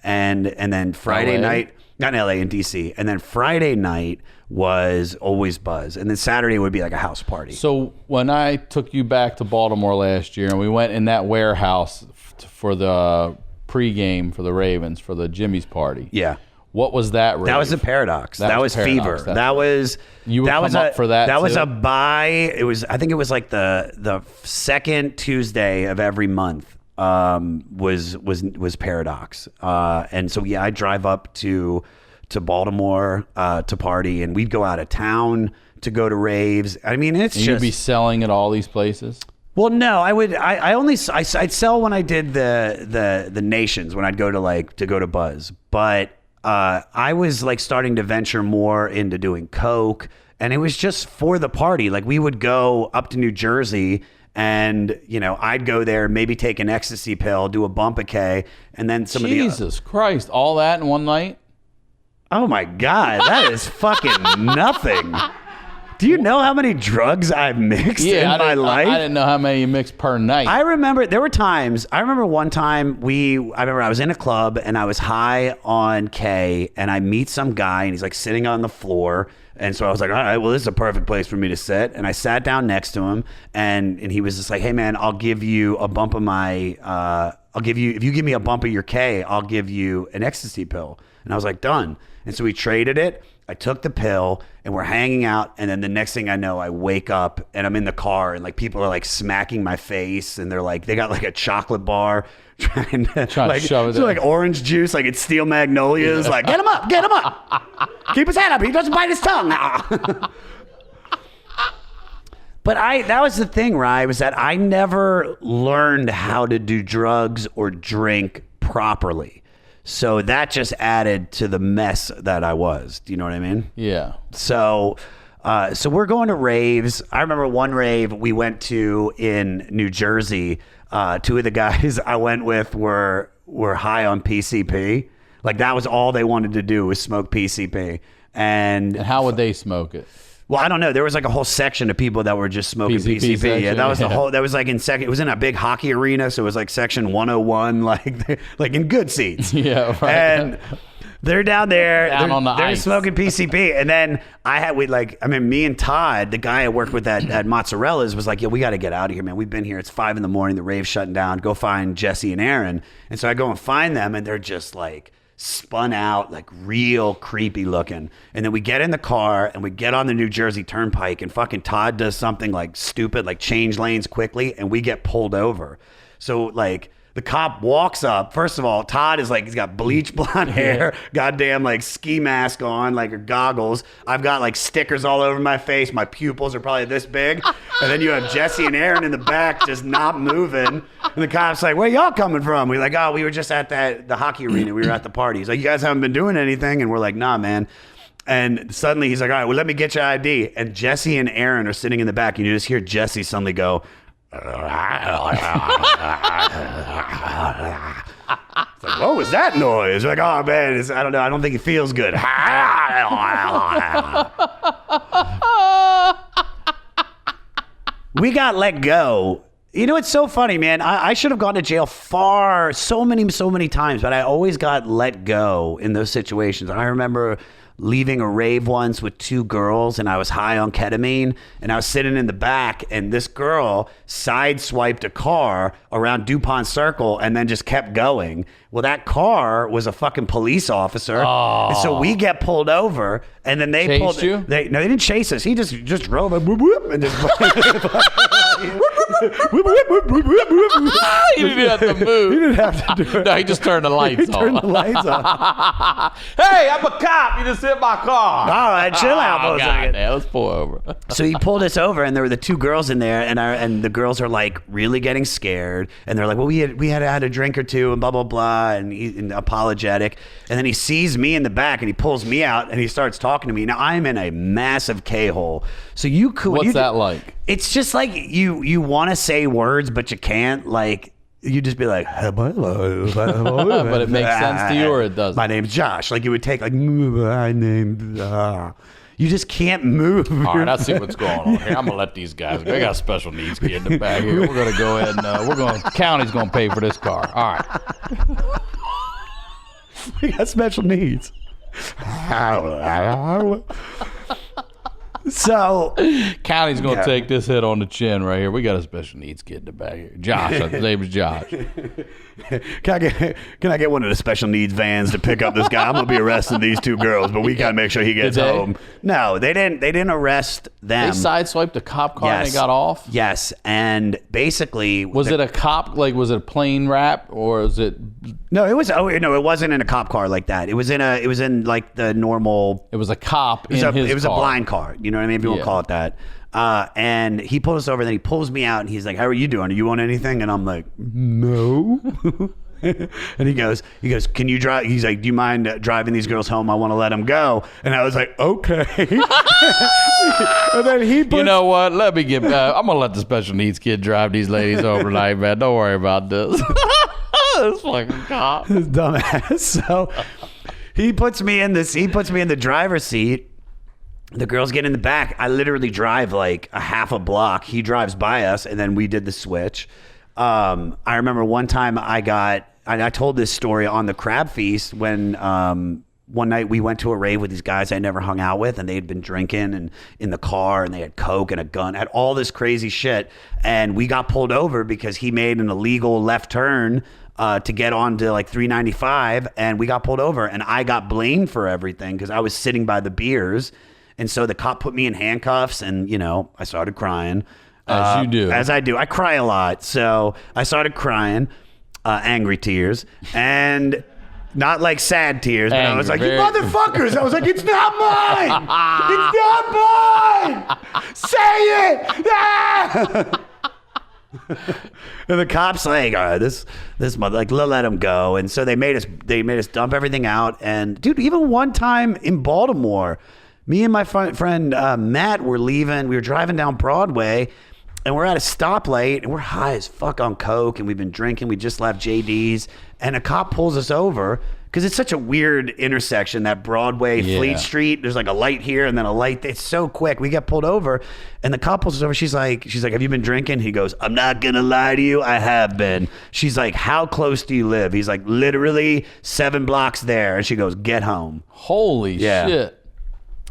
And then Friday night, not in LA, in DC. And then Friday night was always Buzz. And then Saturday would be like a house party. So when I took you back to Baltimore last year and we went in that warehouse for the pregame for the Ravens for the Jimmy's party. Yeah. What was that rave? That was a Paradox. That was Paradox. Fever. That was You would that come was up for that That was too? a buy. I think it was like the second Tuesday of every month was Paradox. And so yeah, I drive up to Baltimore to party, and we'd go out of town to go to raves. I mean, it's and just you'd be selling at all these places? well, no, I would. I'd sell when I did the Nations, when I'd go to Buzz, but I was like starting to venture more into doing coke, and it was just for the party. Like we would go up to New Jersey, and I'd go there, maybe take an ecstasy pill, do a bump of K, and then Jesus Christ, all that in one night? Oh my God, that is fucking nothing. Do you know how many drugs I've mixed in my life? I didn't know how many you mixed per night. I remember there were times. I remember one time I was in a club and I was high on K, and I meet some guy and he's like sitting on the floor. And so I was like, all right, well, this is a perfect place for me to sit. And I sat down next to him, and he was just like, hey man, I'll give you a bump of my, if you give me a bump of your K, I'll give you an ecstasy pill. And I was like, done. And so we traded it. I took the pill, and we're hanging out, and then the next thing I know, I wake up and I'm in the car, and like people are like smacking my face, and they're like, they got like a chocolate bar trying to shove it so like orange juice, like it's Steel Magnolias, like get him up, keep his head up, he doesn't bite his tongue. But that was the thing, Rye, was that I never learned how to do drugs or drink properly. So that just added to the mess that I was. Do you know what I mean? Yeah. So we're going to raves. I remember one rave we went to in New Jersey. 2 of the guys I went with were high on PCP. Like that was all they wanted to do was smoke PCP. And how would they smoke it? Well, I don't know. There was like a whole section of people that were just smoking PCP. section, Yeah, that was the yeah. whole. That was like in second. It was in a big hockey arena, so it was like section 101, like in good seats. Yeah, right. And they're down there. Down they're, on the they're ice. smoking PCP, and then me and Todd, the guy I worked with at Mozzarella's, was like, "Yeah, we got to get out of here, man. We've been here. It's 5 a.m. The rave's shutting down. Go find Jesse and Aaron." And so I go and find them, and they're just like spun out, like real creepy looking. And then we get in the car and we get on the New Jersey Turnpike, and fucking Todd does something like stupid, like change lanes quickly, and we get pulled over. So like the cop walks up. First of all, Todd is like, he's got bleach blonde hair, goddamn like ski mask on, like, or goggles. I've got like stickers all over my face. My pupils are probably this big. And then you have Jesse and Aaron in the back just not moving. And the cop's like, where y'all coming from? We're like, oh, we were just at the hockey arena. We were at the party. He's like, you guys haven't been doing anything? And we're like, nah, man. And suddenly he's like, all right, well, let me get your ID. And Jesse and Aaron are sitting in the back, and you just hear Jesse suddenly go, it's like, what was that noise? Like, oh man, I don't know. I don't think it feels good. We got let go You know, it's so funny, man. I should have gone to jail so many times, but I always got let go in those situations. I remember leaving a rave once with 2 girls, and I was high on ketamine, and I was sitting in the back, and this girl sideswiped a car around DuPont Circle and then just kept going. Well, that car was a fucking police officer. And so we get pulled over, and then they Chased you? No, they didn't chase us. He just drove and whoop, whoop, and just He didn't have to move. He didn't have to do it. No, he just turned the lights on. Turned the lights on. Hey, I'm a cop. You just hit my car. All right, chill out for a second. Damn, let's pull over. So he pulled us over, and there were the 2 girls in there, and the girls are like really getting scared, and they're like, well, we had a drink or 2, and blah blah blah, and apologetic, and then he sees me in the back, and he pulls me out, and he starts talking to me. Now I'm in a massive K-hole, so you could. What's that like? It's just like you want to say words, but you can't. Like you just be like, but it makes sense to you, or it doesn't? My name's Josh. Like you would take like my name. You just can't move. All right, let's see what's going on here. I'm gonna let these guys. They got a special needs kid in the back here. We're gonna go ahead and county's gonna pay for this car. All right. We got special needs. So county's gonna take this hit on the chin right here. We got a special needs kid in the back here. Josh, his name is Josh. Can I get one of the special needs vans to pick up this guy? I'm gonna be arresting these 2 girls, but we gotta make sure he gets home. No, they didn't arrest them. They sideswiped a cop car and they got off? Yes, and basically was it a cop, like was it a plane wrap, or was it? No, it was. Oh no, it wasn't in a cop car like that. It was in like the normal. It was a cop in his It was car. a blind car. You know what I mean? If you want to call it that. And he pulled us over, and then he pulls me out, and he's like, how are you doing? Are you on anything? And I'm like, no. And he goes, can you drive? He's like, do you mind driving these girls home? I want to let them go. And I was like, okay. And then he you know what? Let me get back. I'm going to let the special needs kid drive these ladies overnight, man. Don't worry about this. This fucking cop. This dumbass. So he puts me in the driver's seat. The girls get in the back. I literally drive like a half a block. He drives by us, and then we did the switch. I remember one time I told this story on the Crab Feast when one night we went to a rave with these guys I never hung out with, and they had been drinking and in the car, and they had coke and a gun, had all this crazy shit, and we got pulled over because he made an illegal left turn to get onto like 395, and we got pulled over, and I got blamed for everything because I was sitting by the beers. And so the cop put me in handcuffs, and, you know, I started crying. As you do. As I do. I cry a lot. So I started crying, angry tears, and not like sad tears, but I was like, you motherfuckers. I was like, it's not mine. It's not mine. Say it. Ah! And the cops like, this mother, like, let him go. And so they made us dump everything out. And dude, even one time in Baltimore, me and my friend Matt were leaving. We were driving down Broadway, and we're at a stoplight, and we're high as fuck on coke, and we've been drinking. We just left JD's, and a cop pulls us over because it's such a weird intersection, that Broadway, Fleet Street. There's like a light here and then a light. It's so quick. We get pulled over, and the cop pulls us over. She's like, have you been drinking? He goes, I'm not gonna lie to you, I have been. She's like, how close do you live? He's like, literally 7 blocks there. And she goes, get home. Holy shit.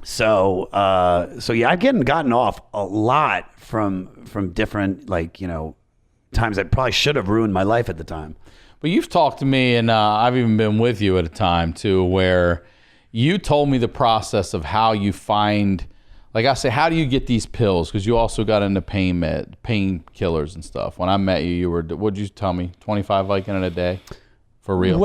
So yeah, I've gotten off a lot from different, like, you know, times that probably should have ruined my life at the time. But you've talked to me, and I've even been with you at a time too, where you told me the process of how you find, like I say, how do you get these pills? Because you also got into painkillers and stuff. When I met you, you were, what'd you tell me? 25 Vicodin a day, for real?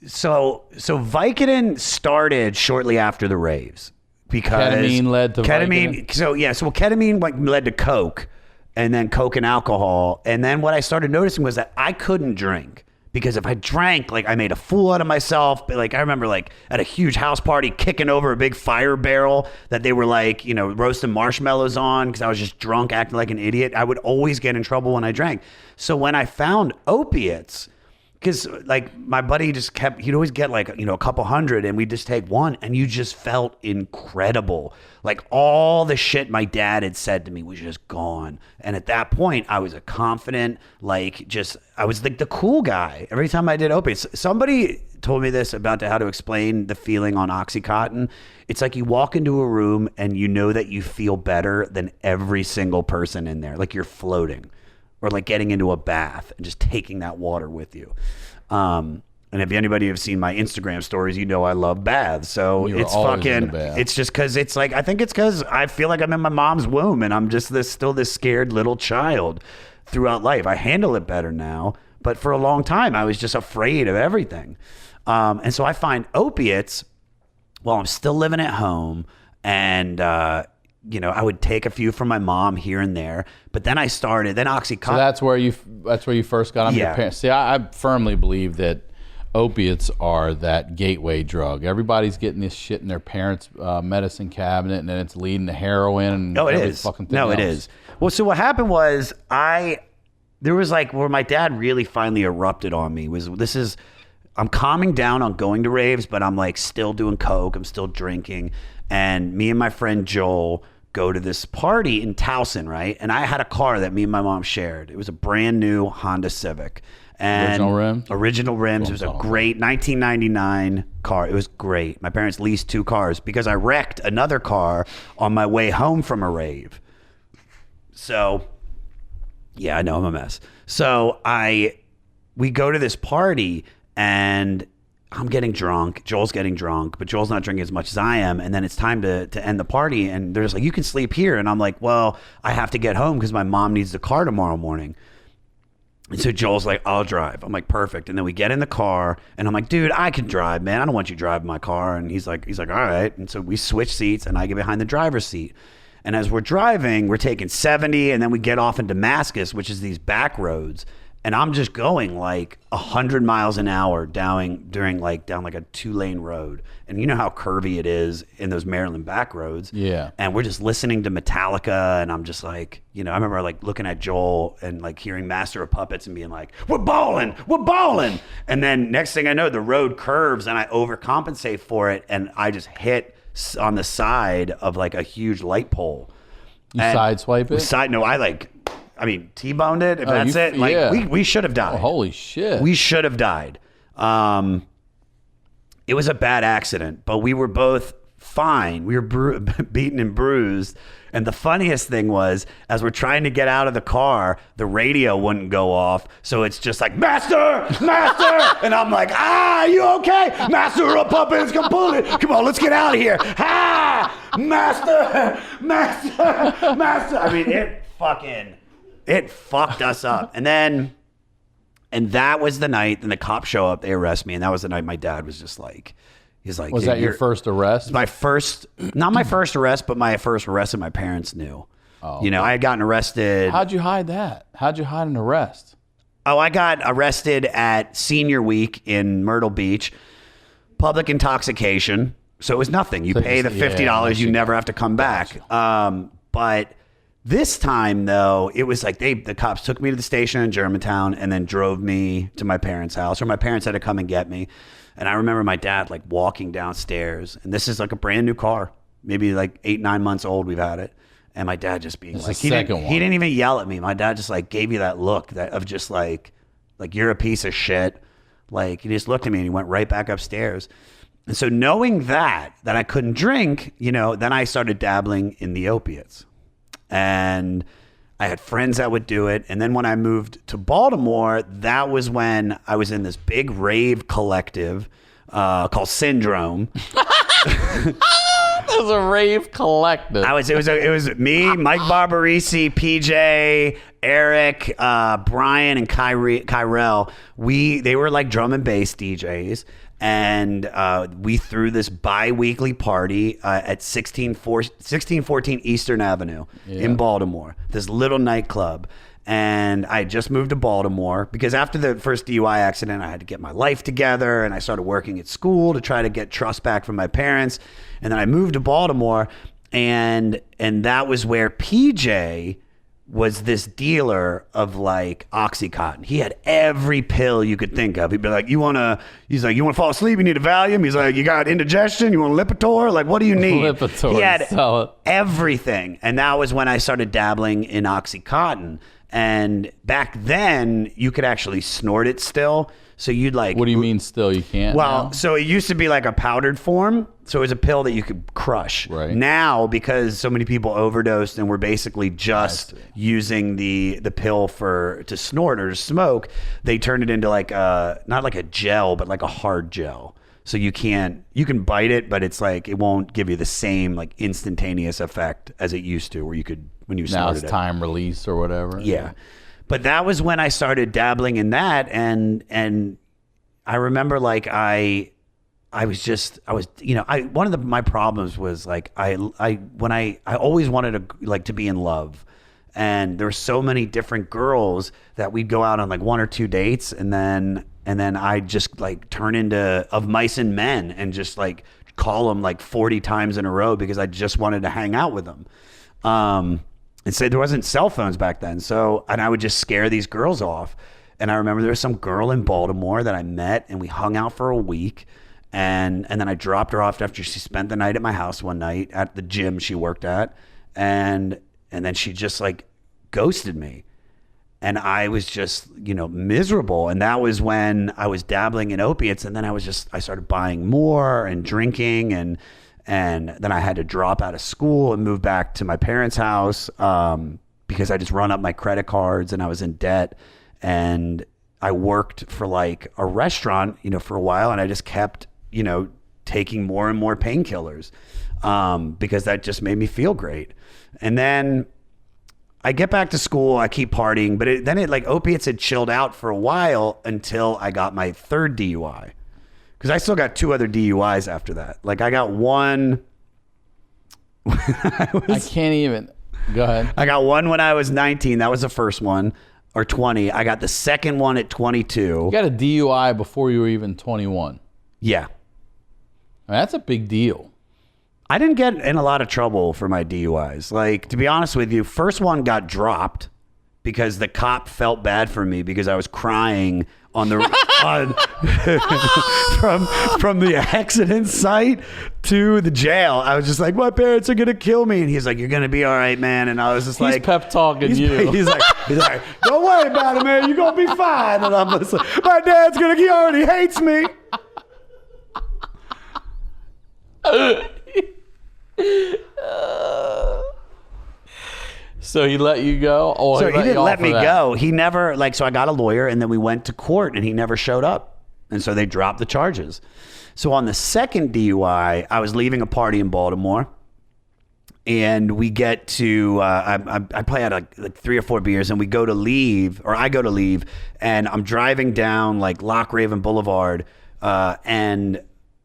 So Vicodin started shortly after the raves because ketamine led to Vicodin? So ketamine led to coke, and then coke and alcohol. And then what I started noticing was that I couldn't drink, because if I drank, like, I made a fool out of myself. But like, I remember like at a huge house party kicking over a big fire barrel that they were like, you know, roasting marshmallows on, because I was just drunk, acting like an idiot. I would always get in trouble when I drank. So when I found opiates, because like my buddy he'd always get like, a couple hundred and we'd just take one and you just felt incredible. Like all the shit my dad had said to me was just gone. And at that point I was a confident, I was like the cool guy. Every time I did opiates, somebody told me this about how to explain the feeling on Oxycontin. It's like you walk into a room and you know that you feel better than every single person in there. Like you're floating. Or like getting into a bath and just taking that water with you. And if anybody have seen my Instagram stories, you know I love baths. So it's fucking, it's just because it's like, I think it's because I feel like I'm in my mom's womb and I'm just still this scared little child throughout life. I handle it better now, but for a long time I was just afraid of everything. And so I find opiates while I'm still living at home and, I would take a few from my mom here and there, but then Oxycontin. So that's where you first got on your parents. See, I firmly believe that opiates are that gateway drug. Everybody's getting this shit in their parents' medicine cabinet, and then it's leading to heroin. And no, it is. It is. Well, so what happened was there was like where my dad really finally erupted on me I'm calming down on going to raves, but I'm like still doing coke. I'm still drinking. And me and my friend Joel go to this party in Towson, right? And I had a car that me and my mom shared. It was a brand new Honda Civic. And Original rims. It was a great 1999 car. It was great. My parents leased 2 cars because I wrecked another car on my way home from a rave. So, yeah, I know I'm a mess. So we go to this party and I'm getting drunk. Joel's getting drunk, but Joel's not drinking as much as I am. And then it's time to end the party. And they're just like, you can sleep here. And I'm like, well, I have to get home because my mom needs the car tomorrow morning. And so Joel's like, I'll drive. I'm like, perfect. And then we get in the car and I'm like, dude, I can drive, man. I don't want you driving my car. And he's like, all right. And so we switch seats and I get behind the driver's seat. And as we're driving, we're taking 70 and then we get off in Damascus, which is these back roads. And I'm just going like 100 miles an hour down like a 2-lane road. And you know how curvy it is in those Maryland back roads. Yeah. And we're just listening to Metallica. And I'm just like, I remember like looking at Joel and like hearing Master of Puppets and being like, we're balling. And then next thing I know, the road curves and I overcompensate for it. And I just hit on the side of like a huge light pole. You sideswipe it? T-boned it, if that's it. Like, yeah. We should have died. Oh, holy shit. We should have died. It was a bad accident, but we were both fine. We were beaten and bruised. And the funniest thing was, as we're trying to get out of the car, the radio wouldn't go off. So it's just like, Master! And I'm like, are you okay? Master of Puppets completed. Come on, let's get out of here. Master! I mean, it fucked us up. And that was the night, then the cops show up, they arrest me. And that was the night my dad was just like, he's like, was that your first arrest? Not my first arrest, but my first arrest that my parents knew. Oh, I had gotten arrested. How'd you hide that? How'd you hide an arrest? Oh, I got arrested at senior week in Myrtle Beach, public intoxication. So it was nothing. You pay the $50, you never have to come back. But this time, though, it was like the cops took me to the station in Germantown and then drove me to my parents' house, or my parents had to come and get me. And I remember my dad like walking downstairs, and this is like a brand new car, maybe like 8-9 months old. We've had it, and my dad just being like, he didn't even yell at me. My dad just like gave you that look of just like you're a piece of shit. Like he just looked at me and he went right back upstairs. And so knowing that I couldn't drink, then I started dabbling in the opiates. And I had friends that would do it. And then when I moved to Baltimore, that was when I was in this big rave collective called Syndrome. It was a rave collective. It was me, Mike Barbarisi, PJ, Eric, Brian, and Kyrell. They were like drum and bass DJs. And we threw this bi-weekly party at 1614 Eastern Avenue in Baltimore, this little nightclub. And I just moved to Baltimore because after the first DUI accident, I had to get my life together, and I started working at school to try to get trust back from my parents. And then I moved to Baltimore, and that was where PJ was this dealer of like Oxycontin. He had every pill you could think of. He'd be like, you want to fall asleep? You need a Valium? He's like, you got indigestion? You want a Lipitor? Like, what do you need? Lipitor. He had everything. And that was when I started dabbling in Oxycontin. And back then you could actually snort it still. So you'd like... What do you mean still? You can't Well, now? so it used to be like a powdered form. So it was a pill that you could crush. Right. Now, because so many people overdosed and we're basically just using the pill to snort or to smoke, they turned it into like not like a gel, but like a hard gel. So you can bite it, but it's like it won't give you the same like instantaneous effect as it used to, where you could when you snorted it. Now it's time release or whatever. Yeah. But that was when I started dabbling in that, and I remember like I was one of my problems was like I always wanted to like to be in love, and there were so many different girls that we'd go out on like one or two dates, and then I'd just like turn into Of Mice and Men and just like call them like 40 times in a row because I just wanted to hang out with them. And say there wasn't cell phones back then. And I would just scare these girls off. And I remember there was some girl in Baltimore that I met, and we hung out for a week. And then I dropped her off after she spent the night at my house one night at the gym she worked at. And then she just like ghosted me. And I was just, miserable. And that was when I was dabbling in opiates. And then I started buying more and drinking, and then I had to drop out of school and move back to my parents' house because I just run up my credit cards and I was in debt. And I worked for like a restaurant, for a while, and I just kept, taking more and more painkillers because that just made me feel great. And then I get back to school, I keep partying, but then opiates had chilled out for a while until I got my third DUI. Because I still got two other DUIs after that. Like I got one. I can't even. Go ahead. I got one when I was 19. That was the first one. Or 20. I got the second one at 22. You got a DUI before you were even 21. Yeah. I mean, that's a big deal. I didn't get in a lot of trouble for my DUIs. Like, to be honest with you, first one got dropped because the cop felt bad for me because I was crying on the from the accident site to the jail. I was just like, my parents are gonna kill me, and he's like, you're gonna be all right, man. And I was just He's pep talking you. He's like, don't worry about it, man. You're gonna be fine. And I'm just like, my dad's he already hates me. So he let you go? Oh, So he didn't let me go. He never, so I got a lawyer, and then we went to court, and he never showed up. And so they dropped the charges. So on the second DUI, I was leaving a party in Baltimore, and we get to, I play out like 3 or 4 beers, and I go to leave, and I'm driving down like Loch Raven Boulevard, and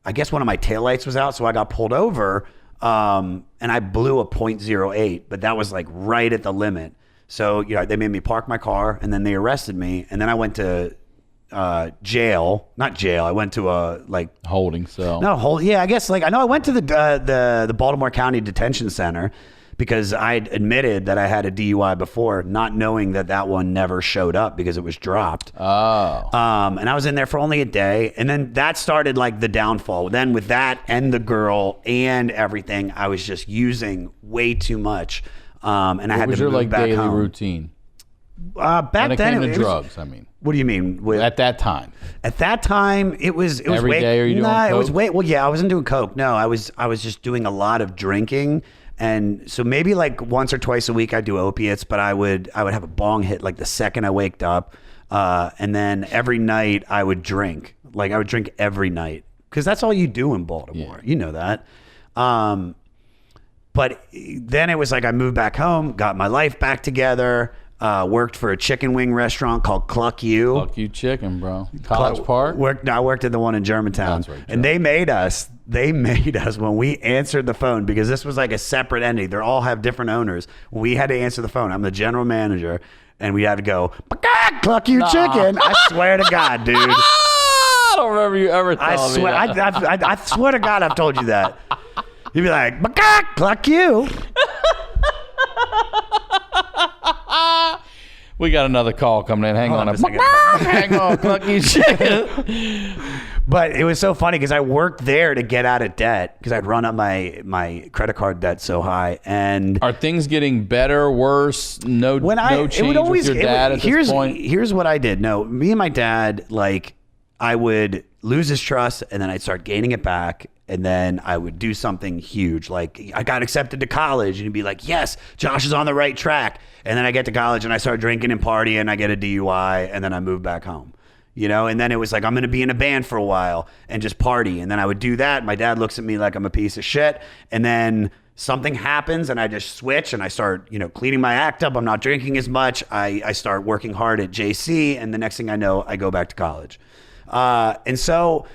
I guess one of my taillights was out, so I got pulled over. And I blew a .08, but that was like right at the limit. So, they made me park my car, and then they arrested me. And then I went to, jail, not jail. I went to a holding cell. I guess I went to the Baltimore County Detention Center because I'd admitted that I had a DUI before, not knowing that one never showed up because it was dropped. Oh. And I was in there for only a day. And then that started the downfall. Then with that and the girl and everything, I was just using way too much. And I had to move back daily home. Routine? Back when then, it came to drugs, I mean. What do you mean? At that time? At that time, it was every day. Are you doing coke? It was well, yeah, I wasn't doing coke. No, I was just doing a lot of drinking. And so maybe once or twice a week I'd do opiates, but I would have a bong hit the second I waked up. And then every night I would drink. I would drink every night because that's all you do in Baltimore. Yeah. You know that. But then it was I moved back home, got my life back together, worked for a chicken wing restaurant called Cluck You. Cluck You Chicken, bro. College Park? I worked at the one in Germantown. That's right, and they made us when we answered the phone, because this was a separate entity. They all have different owners. We had to answer the phone. I'm the general manager, and we had to go, Cluck You Chicken. I swear to God, dude. I don't remember you ever telling me that. I swear to God I've told you that. You'd be like, Cluck You. We got another call coming in. Hang on a second. Hang on, Clucky Chicken. But it was so funny because I worked there to get out of debt because I'd run up my credit card debt so high. And are things getting better, worse? No change with your dad at this point? Here's what I did. No, me and my dad, like, I would lose his trust and then I'd start gaining it back. And then I would do something huge. Like, I got accepted to college and he'd be like, yes, Josh is on the right track. And then I get to college and I start drinking and partying and I get a DUI and then I move back home. You know, and then it was like, I'm going to be in a band for a while and just party. And then I would do that. My dad looks at me like I'm a piece of shit. And then something happens and I just switch and I start, you know, cleaning my act up. I'm not drinking as much. I start working hard at JC. And the next thing I know, I go back to college. And so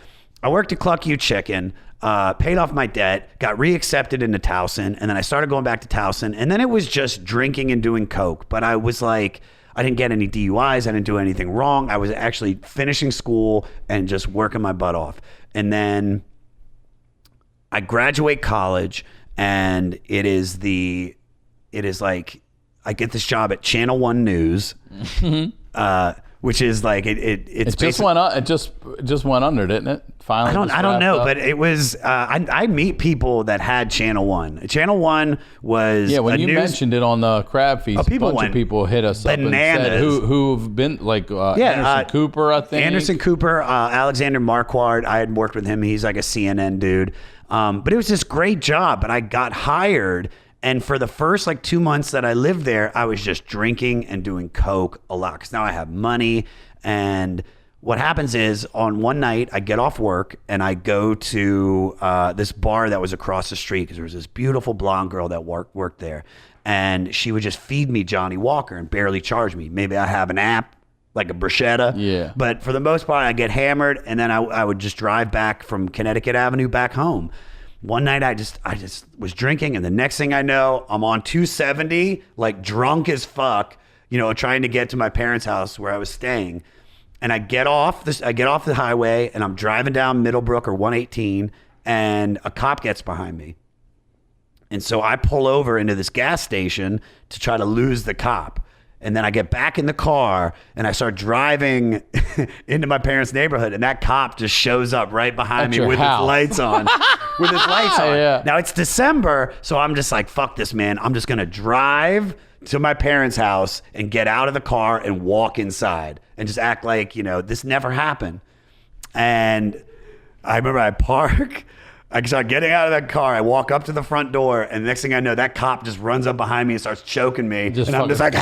I worked at Cluck You Chicken, paid off my debt, got reaccepted into Towson. And then I started going back to Towson. And then it was just drinking and doing coke. But I was like, I didn't get any DUIs. I didn't do anything wrong. I was actually finishing school and just working my butt off. And then I graduate college and it is like, I get this job at Channel 1 News, which is like, it just went up. It just went under, didn't it? Finally, I don't know, but it was. I meet people that had Channel 1. Channel 1 was when you mentioned it on the Crab Feast. A bunch of people hit us up and said who've been like Anderson Cooper, I think. Anderson Cooper, Alexander Marquardt. I had worked with him. He's like a CNN dude. But it was this great job. But I got hired. And for the first like 2 months that I lived there, I was just drinking and doing coke a lot because now I have money. And what happens is on one night I get off work and I go to this bar that was across the street because there was this beautiful blonde girl that worked there. And she would just feed me Johnny Walker and barely charge me. Maybe I have an app like a bruschetta. Yeah. But for the most part, I get hammered and then I would just drive back from Connecticut Avenue back home. One night I just was drinking and the next thing I know, I'm on 270, like drunk as fuck, you know, trying to get to my parents' house where I was staying. And I get off the highway and I'm driving down Middlebrook or 118 and a cop gets behind me. And so I pull over into this gas station to try to lose the cop. And then I get back in the car and I start driving into my parents' neighborhood and that cop just shows up right behind me with his lights on. Yeah. Now it's December, so I'm just like, fuck this, man. I'm just going to drive to my parents' house and get out of the car and walk inside and just act like, you know, this never happened. And I remember I park. I start getting out of that car. I walk up to the front door, and the next thing I know, that cop just runs up behind me and starts choking me. I'm just like,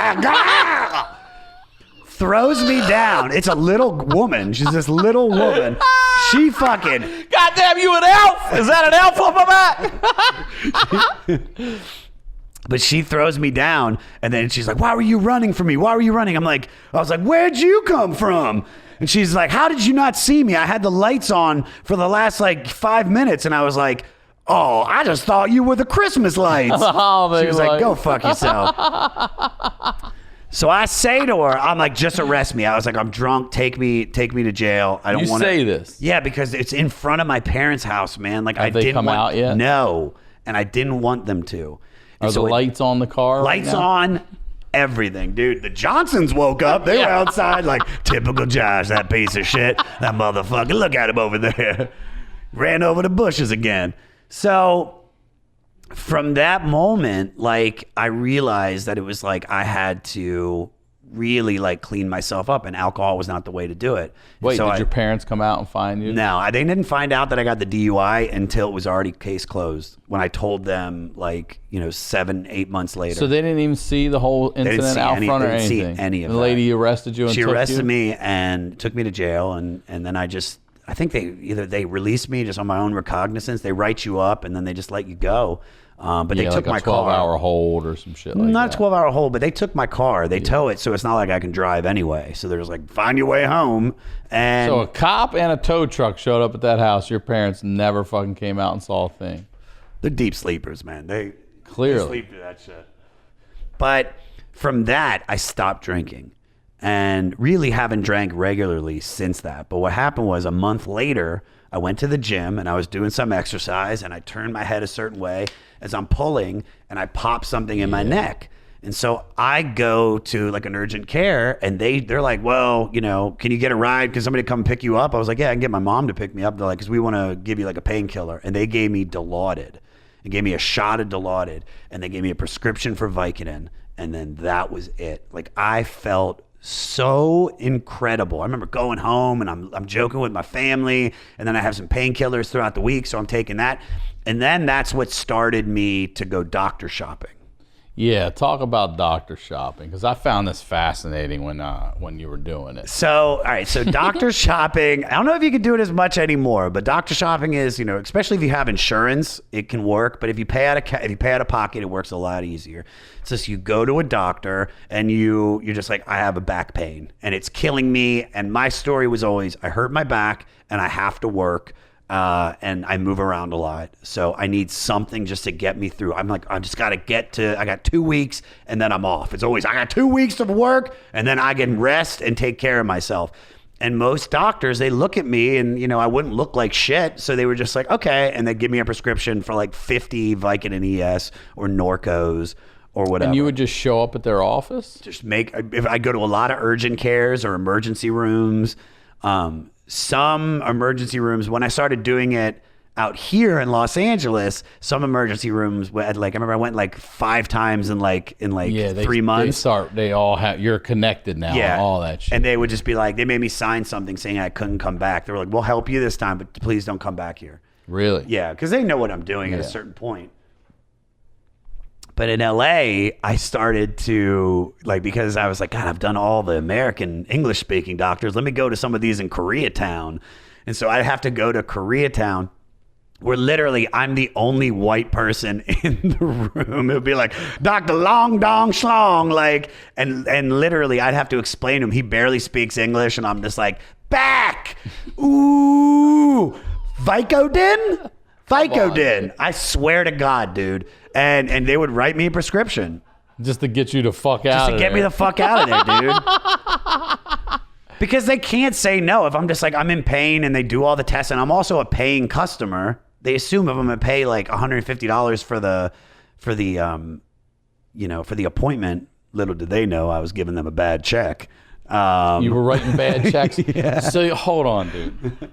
throws me down. It's a little woman. She's this little woman. She fucking... Goddamn, you an elf? Is that an elf on my back? But she throws me down, and then she's like, why were you running from me? Why were you running? I was like, where'd you come from? And she's like, how did you not see me? I had the lights on for the last like 5 minutes. And I was like, oh, I just thought you were the Christmas lights. She was like, go fuck yourself. So I say to her, I'm like, just arrest me. I was like, I'm drunk. Take me to jail. I don't want to say this. Yeah, because it's in front of my parents' house, man. Like, Have they come out yet? No. And I didn't want them to. Are the lights on the car? Lights on. Everything, dude. The Johnsons woke up. They were outside like, typical Josh, that piece of shit. That motherfucker. Look at him over there. Ran over the bushes again. So from that moment, like, I realized that it was like I had to really like clean myself up, and alcohol was not the way to do it. Wait, so did your parents come out and find you? No, they didn't find out that I got the DUI until it was already case closed. When I told them, like, 7-8 months later. So they didn't even see the whole incident out front or anything? They didn't see any of that. The lady arrested you and She arrested me and took me to jail, and then I think they released me just on my own recognizance. They write you up and then they just let you go. But they took my car. Like a 12-hour hold or some shit like that. Not a 12-hour hold, but they took my car. They tow it, so it's not like I can drive anyway. So they're just like, find your way home. And so a cop and a tow truck showed up at that house. Your parents never fucking came out and saw a thing. They're deep sleepers, man. They clearly sleep through that shit. But from that, I stopped drinking and really haven't drank regularly since that. But what happened was a month later, I went to the gym and I was doing some exercise and I turned my head a certain way as I'm pulling and I popped something in my neck. And so I go to like an urgent care, and they're like, well, you know, can you get a ride? Can somebody come pick you up? I was like, yeah, I can get my mom to pick me up. They're like, because we want to give you like a painkiller. And they gave me Dilaudid. They gave me a shot of Dilaudid, and they gave me a prescription for Vicodin. And then that was it. Like, I felt so incredible. I remember going home, and I'm joking with my family, and then I have some painkillers throughout the week, so I'm taking that. And then that's what started me to go doctor shopping. Yeah, talk about doctor shopping, because I found this fascinating when you were doing it. So, all right, so doctor shopping, I don't know if you can do it as much anymore, but doctor shopping is, you know, especially if you have insurance, it can work. But if you pay out of pocket, it works a lot easier. It's just you go to a doctor and you're just like, I have a back pain and it's killing me. And my story was always, I hurt my back and I have to work. And I move around a lot. So I need something just to get me through. I'm like, I just got to I got 2 weeks and then I'm off. It's always, I got 2 weeks of work and then I can rest and take care of myself. And most doctors, they look at me and, you know, I wouldn't look like shit. So they were just like, okay. And they give me a prescription for like 50 Vicodin ES or Norcos or whatever. And you would just show up at their office? If I go to a lot of urgent cares or emergency rooms, some emergency rooms, when I started doing it out here in Los Angeles, some emergency rooms had like, I remember I went like 5 times in 3 months. They all have, you're connected now. Yeah. All that shit. And they would just be like, they made me sign something saying I couldn't come back. They were like, we'll help you this time, but please don't come back here. Really? Yeah. Cause they know what I'm doing at a certain point. But in LA, I started to, like, because I was like, God, I've done all the American English speaking doctors. Let me go to some of these in Koreatown. And so I have to go to Koreatown, where literally I'm the only white person in the room. It would be like, Dr. Long Dong Schlong, like, and literally I'd have to explain to him. He barely speaks English, and I'm just like, back, ooh, Vicodin? Vicodin. I swear to God, dude. And they would write me a prescription. Just to get you the fuck out of there. Just to get me the fuck out of there, dude. Because they can't say no. If I'm just like, I'm in pain, and they do all the tests, and I'm also a paying customer, they assume if I'm gonna pay like $150 for the appointment, little did they know I was giving them a bad check. You were writing bad checks? Yeah. So hold on, dude.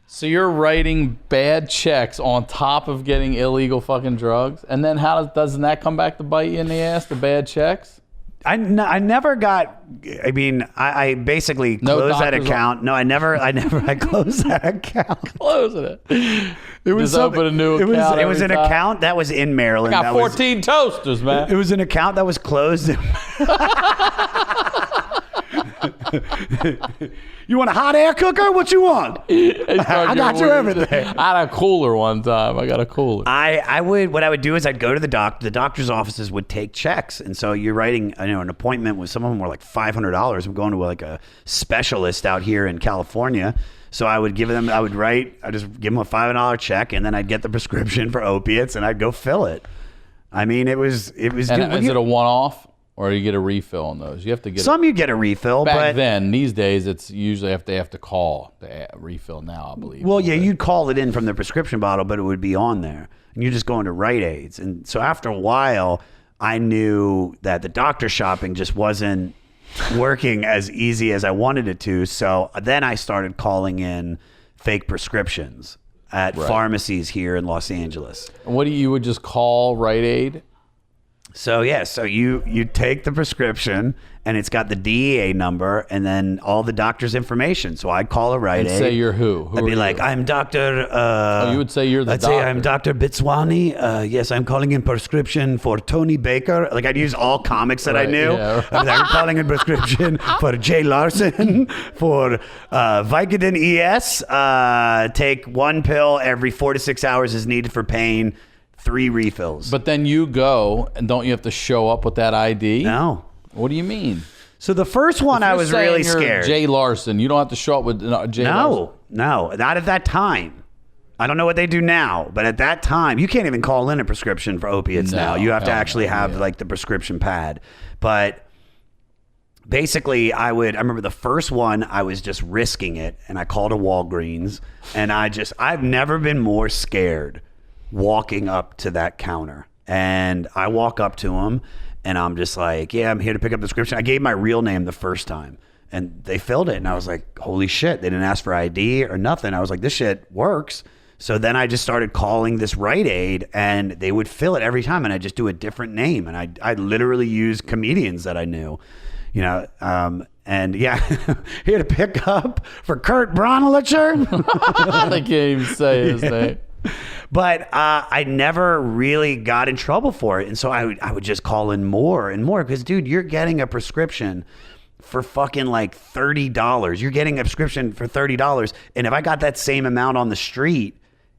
So you're writing bad checks on top of getting illegal fucking drugs? And then doesn't that come back to bite you in the ass, the bad checks? I never got, I basically closed that account. No, I closed that account. Closing it. It was just open a new account. It was an account that was in Maryland. I got 14 toasters, man. It was an account that was closed. You want a hot air cooker? What you want? I got you everything. I had a cooler one time. I got a cooler. What I would do is I'd go to the doctor. The doctor's offices would take checks, and so you're writing, an appointment with some of them were like $500. I'm going to like a specialist out here in California. So I would just give them a $5 check, and then I'd get the prescription for opiates, and I'd go fill it. I mean, it was. And is it a one-off? Or you get a refill on those? You have to get some. You get a refill, back then. These days, it's usually they have to call the refill now, I believe. Well, yeah, you'd call it in from the prescription bottle, but it would be on there, and you're just going to Rite Aids. And so after a while, I knew that the doctor shopping just wasn't working as easy as I wanted it to. So then I started calling in fake prescriptions at pharmacies here in Los Angeles. What you would just call Rite Aid? So yeah, so you take the prescription, and it's got the DEA number and then all the doctor's information. So I'd call a Rite Aid. Say you're who? I'd be like, I'm Dr. You would say you're the doctor. I'd say I'm Dr. Bitswani. Yes, I'm calling in prescription for Tony Baker. Like, I'd use all comics that I knew. Yeah, right. I'd be like, I'm calling in prescription for Jay Larson for Vicodin ES. Take 1 pill every 4 to 6 hours is needed for pain. 3 refills. But then you go, and don't you have to show up with that ID? No. What do you mean? So the first one, I was really scared. Jay Larson, you don't have to show up with Jay Larson? No, not at that time. I don't know what they do now, but at that time, you can't even call in a prescription for opiates now. You have to actually have like the prescription pad. But basically, I remember the first one, I was just risking it, and I called a Walgreens, and I've never been more scared walking up to that counter. And I walk up to him, And I'm just like, yeah, I'm here to pick up the prescription. I gave my real name the first time and they filled it. And I was like, holy shit. They didn't ask for ID or nothing. I was like, this shit works. So then I just started calling this Rite Aid and they would fill it every time. And I just do a different name. And I literally use comedians that I knew, you know, and yeah, here to pick up for Kurt Bronelicher. I can't even say his name. But I never really got in trouble for it. And so I would just call in more and more because, dude, you're getting a prescription for fucking like $30. You're getting a prescription for $30. And if I got that same amount on the street,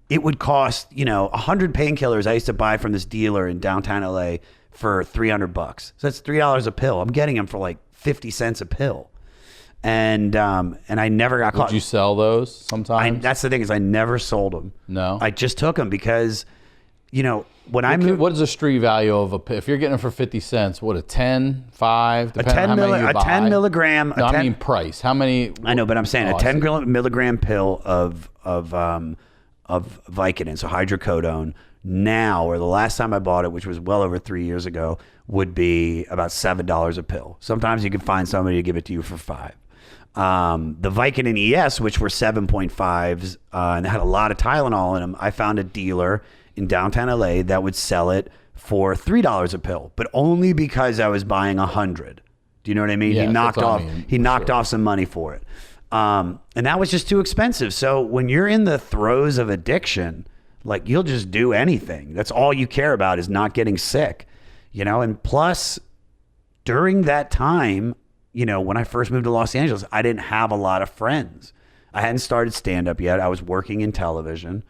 it would cost, you know, 100 painkillers I used to buy from this dealer in downtown LA for $300. So that's $3 a pill. I'm getting them for like 50 cents a pill. And I never got caught. Did you sell those sometimes? That's the thing is I never sold them. No. I just took them because, you know, when I moved. What is the street value of if you're getting them for 50 cents, what, a 10, 5? A 10 milligram. No, I mean price. How many? I know, but I'm saying a 10 milligram pill of Vicodin, so hydrocodone, now, or the last time I bought it, which was well over 3 years ago, would be about $7 a pill. Sometimes you can find somebody to give it to you for $5. The Vicodin ES, which were 7.5s, and they had a lot of Tylenol in them. I found a dealer in downtown LA that would sell it for $3 a pill, but only because I was buying 100. Do you know what I mean? Yeah, he knocked off some money for it. And that was just too expensive. So when you're in the throes of addiction, like you'll just do anything. That's all you care about is not getting sick, you know? And plus during that time, you know, when I first moved to Los Angeles, I didn't have a lot of friends. I hadn't started stand-up yet. I was working in television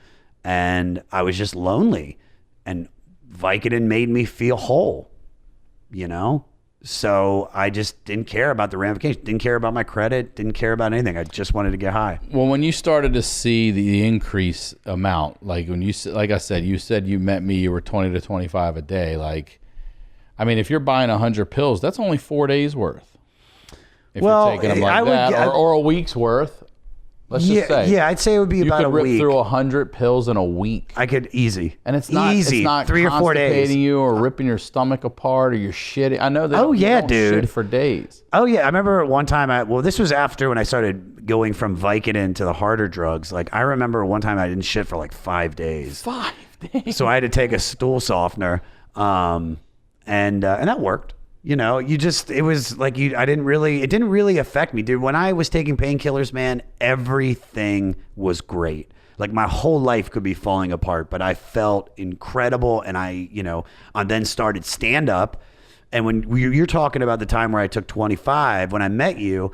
and I was just lonely, and Vicodin made me feel whole, you know? So I just didn't care about the ramifications, didn't care about my credit, didn't care about anything. I just wanted to get high. Well, when you started to see the increase amount, like when you, like I said, you met me, you were 20 to 25 a day. Like, I mean, if you're buying 100 pills, that's only 4 days worth. If you're taking them like that, or a week's worth. Let's just say. Yeah, I'd say it would be about a week. You could rip through 100 pills in a week. I could easy. And it's not easy. It's not 3 or 4 days. constipating you or ripping your stomach apart or you're shitting. I know that. Oh yeah, dude. Shit for days. Oh yeah, I remember one time. This was after when I started going from Vicodin to the harder drugs. Like I remember one time I didn't shit for like 5 days. 5 days. So I had to take a stool softener, and that worked. You know, it was like it didn't really affect me, dude. When I was taking painkillers, man, everything was great. Like my whole life could be falling apart, but I felt incredible. And I then started stand up. And when you're talking about the time where I took 25, when I met you,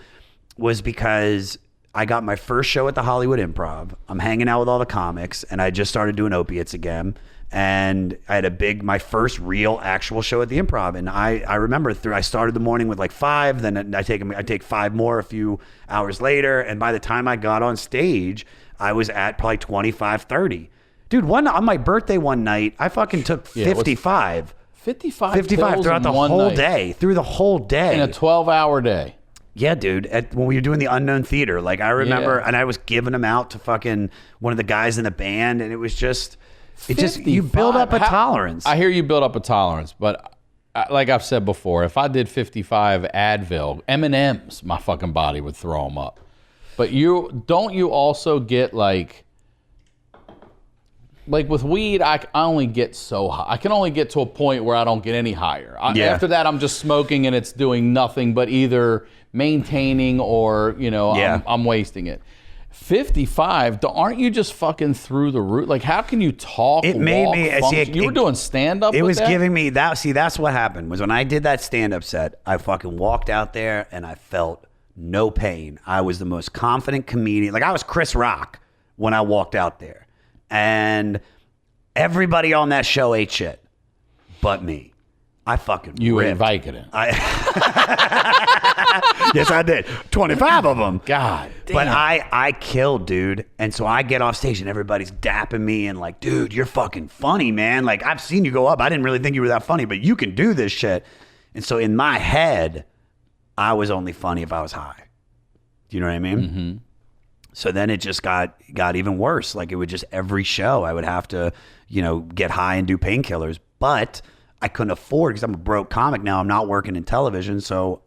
was because I got my first show at the Hollywood Improv. I'm hanging out with all the comics and I just started doing opiates again. And I had my first real actual show at the Improv. And I remember I started the morning with like 5, then I take 5 more a few hours later. And by the time I got on stage, I was at probably 25, 30. Dude, on my birthday one night, I fucking took 55. 55 throughout the whole day. Through the whole day. In a 12-hour day. Yeah, dude. When we were doing the Unknown Theater, like I remember, and I was giving them out to fucking one of the guys in the band, and it was just... you build up a tolerance. I hear you build up a tolerance, but like I've said before, if I did 55 Advil, M&Ms, my fucking body would throw them up. But you also get like with weed, I only get so high. I can only get to a point where I don't get any higher. After that, I'm just smoking and it's doing nothing but either maintaining or, I'm wasting it. 55, aren't you just fucking through the roof? Like, how can you talk? It made me. You were doing stand up. It was giving me that. See, that's what happened. Was when I did that stand up set, I fucking walked out there and I felt no pain. I was the most confident comedian. Like I was Chris Rock when I walked out there, and everybody on that show ate shit, but me. I fucking you ripped. ate Vicodin. Yes, I did. 25 of them. God damn. But I killed, dude. And so I get off stage and everybody's dapping me and like, dude, you're fucking funny, man. Like, I've seen you go up. I didn't really think you were that funny, but you can do this shit. And so in my head, I was only funny if I was high. Do you know what I mean? Mm-hmm. So then it just got even worse. Like it would just every show I would have to, get high and do painkillers. But I couldn't afford, because I'm a broke comic now. I'm not working in television. So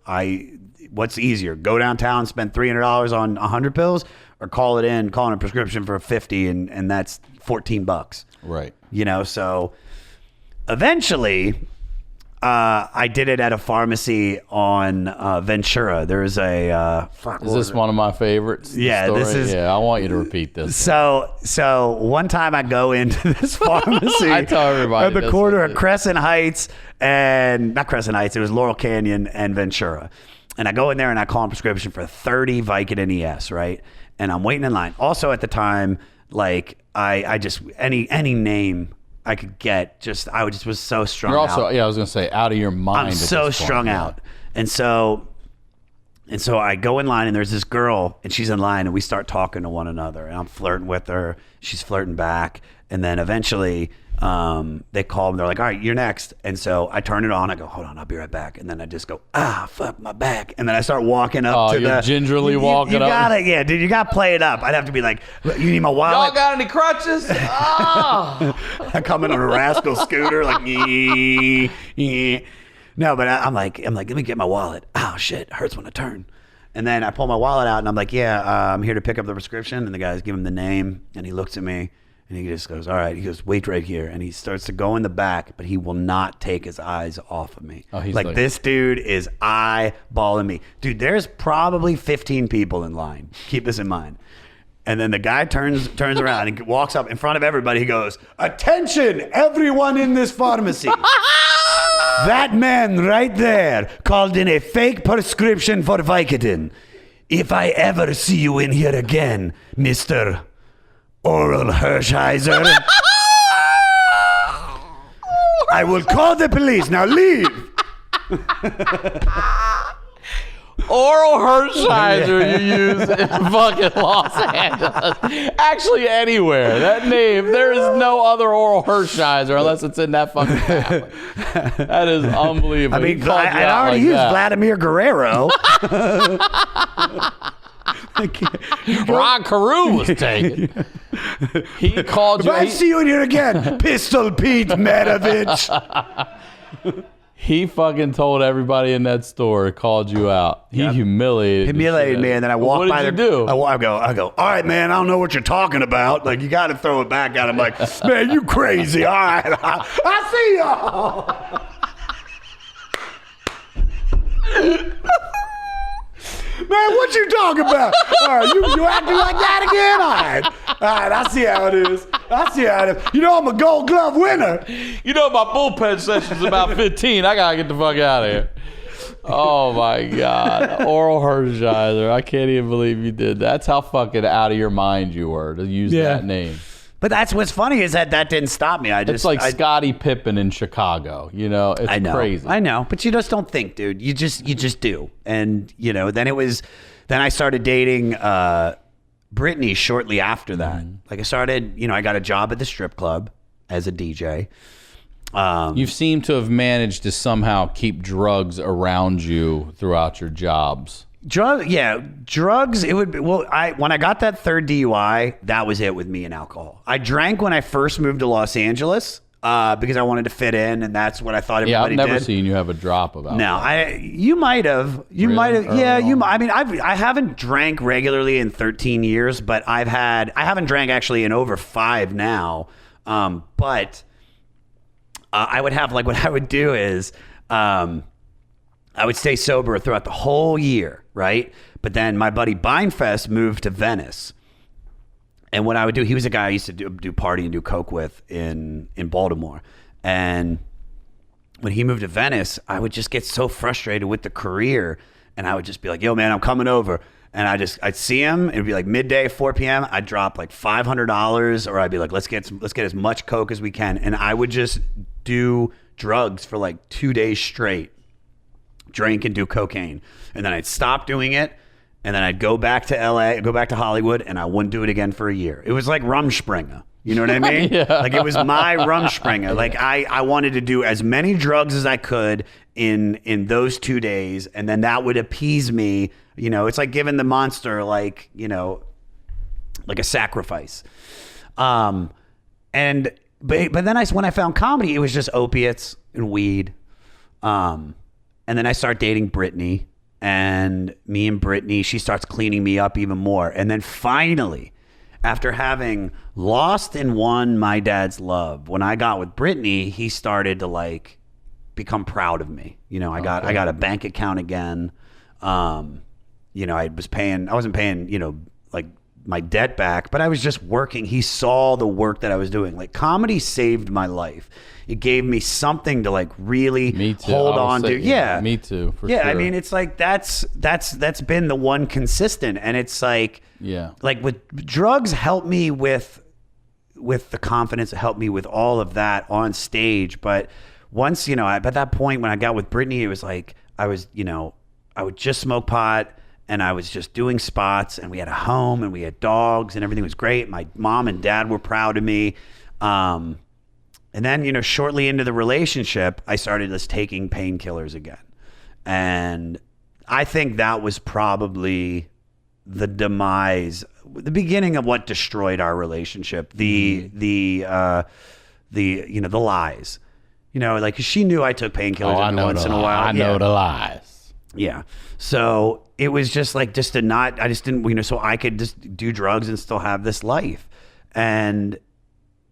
what's easier? Go downtown, spend $300 on 100 pills, or call in a prescription for 50 and that's $14. Right. You know, so eventually I did it at a pharmacy on Ventura. There's a Is this one of my favorites? Yeah, story? this is. Yeah, I want you to repeat this. So one time I go into this pharmacy. I tell everybody at the this corner one, of Crescent Heights and not Crescent Heights. It was Laurel Canyon and Ventura. And I go in there and I call a prescription for 30 Vicodin ES, right? And I'm waiting in line. Also at the time, like I just any name I could get, I was so strung out. You're also, I was going to say, out of your mind. I'm so strung out. And so I go in line and there's this girl and she's in line and we start talking to one another and I'm flirting with her. She's flirting back. And then eventually they call and they're like, all right, you're next. And so I turn it on. I go, hold on, I'll be right back. And then I just go, fuck my back. And then I start walking up to you're gingerly walking you up. Gotta, yeah, dude, you got to play it up. I'd have to be like, you need my wallet? Y'all got any crutches? Oh. I come in on a rascal scooter, like, no, but I'm like, let me get my wallet. Oh shit, it hurts when I turn. And then I pull my wallet out and I'm like, I'm here to pick up the prescription. And the guys give him the name and he looks at me and he just goes, all right. He goes, wait right here. And he starts to go in the back, but he will not take his eyes off of me. Oh, he's like, this dude is eyeballing me. Dude, there's probably 15 people in line. Keep this in mind. And then the guy turns around and walks up in front of everybody. He goes, attention, everyone in this pharmacy. That man right there called in a fake prescription for Vicodin. If I ever see you in here again, Mr. Oral Hershiser, I will call the police. Now leave. Oral Hershiser you use in fucking Los Angeles. Actually, anywhere. That name, there is no other Oral Hershiser unless it's in that fucking family. That is unbelievable. I mean, I already used Vladimir Guerrero. Ron Carew was taken. He called you. If I see you in here again, Pistol Pete Maravich. He fucking told everybody in that store, called you out. He humiliated me, and then I walk by. What did you do? I go, all right, man, I don't know what you're talking about. Like, you got to throw it back at him. Like, man, you crazy. All right, I see y'all. Man, what you talking about? All right, you acting like that again? All right, I see how it is. You know I'm a Gold Glove winner. You know my bullpen session's about 15. I gotta get the fuck out of here. Oh my God, Oral Hershiser. I can't even believe you did that. That's how fucking out of your mind you were to use that name. But that's what's funny is that didn't stop me. It's like Scottie Pippen in Chicago. You know, it's crazy. I know, but you just don't think, dude. You just do. And you know, then I started dating Brittany shortly after that. Like I got a job at the strip club as a DJ. You seem to have managed to somehow keep drugs around you throughout your jobs. Drugs. It would be, when I got that third DUI, that was it with me and alcohol. I drank when I first moved to Los Angeles because I wanted to fit in, and that's what I thought everybody did. Yeah, I've never seen you have a drop of alcohol. No, you might have. Yeah, you might. I mean, I haven't drank regularly in 13 years, but I haven't drank actually in over 5 now. But I would have, like, what I would do is I would stay sober throughout the whole year, right? But then my buddy Beinfest moved to Venice. And what I would do, he was a guy I used to do party and do coke with in Baltimore. And when he moved to Venice, I would just get so frustrated with the career. And I would just be like, yo, man, I'm coming over. And I'd see him. It'd be like midday, 4 p.m. I'd drop like $500, or I'd be like, let's get as much coke as we can. And I would just do drugs for like 2 days straight. Drink and do cocaine, and then I'd stop doing it, and then I'd go back to LA, go back to Hollywood, and I wouldn't do it again for a year. It was like Rumspringa. You know what I mean? Yeah. Like, it was my Rumspringa. Like, I wanted to do as many drugs as I could in those 2 days, and then that would appease me. You know, it's like giving the monster, like, you know, like a sacrifice. But then when I found comedy, it was just opiates. and weed. And then I start dating Brittany, and me and Brittany, she starts cleaning me up even more. And then finally, after having lost and won my dad's love, when I got with Brittany, he started to like become proud of me. You know, I got a bank account again. You know, I wasn't paying, you know, like my debt back, but I was just working. He saw the work that I was doing. Like, comedy saved my life. It gave me something to like really hold on to. Yeah, me too. For sure. I mean, it's like that's been the one consistent, and it's like, like with drugs help me with the confidence, help me with all of that on stage. But once, you know, at that point when I got with Brittany, it was like I was, you know, I would just smoke pot. And I was just doing spots, and we had a home, and we had dogs, and everything was great. My mom and dad were proud of me. And then, you know, shortly into the relationship, I started just taking painkillers again. And I think that was probably the demise, the beginning of what destroyed our relationship. The you know, the lies. You know, like, she knew I took painkillers every once in a while. I know the lies. Yeah. So it was just like, I just didn't, you know, so I could just do drugs and still have this life. And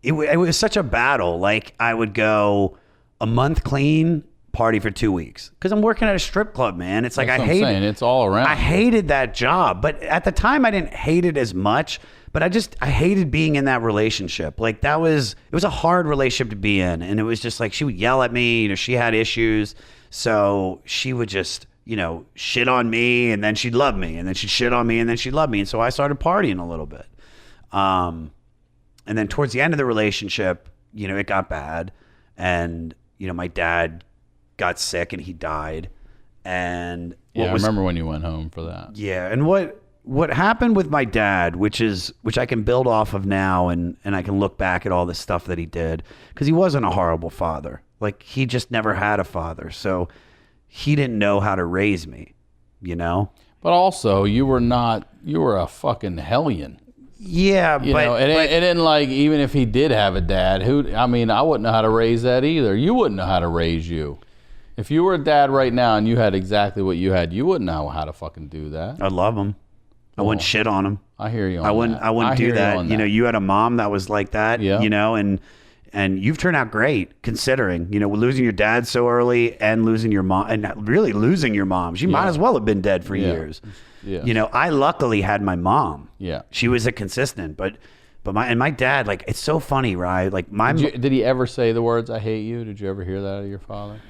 it was such a battle. Like, I would go a month clean, party for 2 weeks. Cause I'm working at a strip club, man. It's like, it's all around. I hated that job, but at the time I didn't hate it as much, but I hated being in that relationship. Like, it was a hard relationship to be in. And it was just like, she would yell at me, you know, she had issues. So she would just, you know, shit on me, and then she'd love me, and then she'd shit on me, and then she'd love me. And so I started partying a little bit. And then towards the end of the relationship, you know, it got bad, and, you know, my dad got sick and he died. And I remember when you went home for that. Yeah. And what happened with my dad, which I can build off of now, and I can look back at all the stuff that he did, because he wasn't a horrible father. Like, he just never had a father. So he didn't know how to raise me, you know? But also, you were a fucking hellion. Yeah, but it didn't, like, even if he did have a dad, I wouldn't know how to raise that either. You wouldn't know how to raise you. If you were a dad right now and you had exactly what you had, you wouldn't know how to fucking do that. I'd love him. I wouldn't shit on him. I hear you on that. I wouldn't do that. You know, you had a mom that was like that, yeah. You know, and you've turned out great, considering, you know, losing your dad so early and losing your mom, and really losing your mom. She might as well have been dead for years. Yeah. You know, I luckily had my mom. Yeah. She was a consistent, but my dad, like, it's so funny, right? Like, did he ever say the words, "I hate you"? Did you ever hear that out of your father?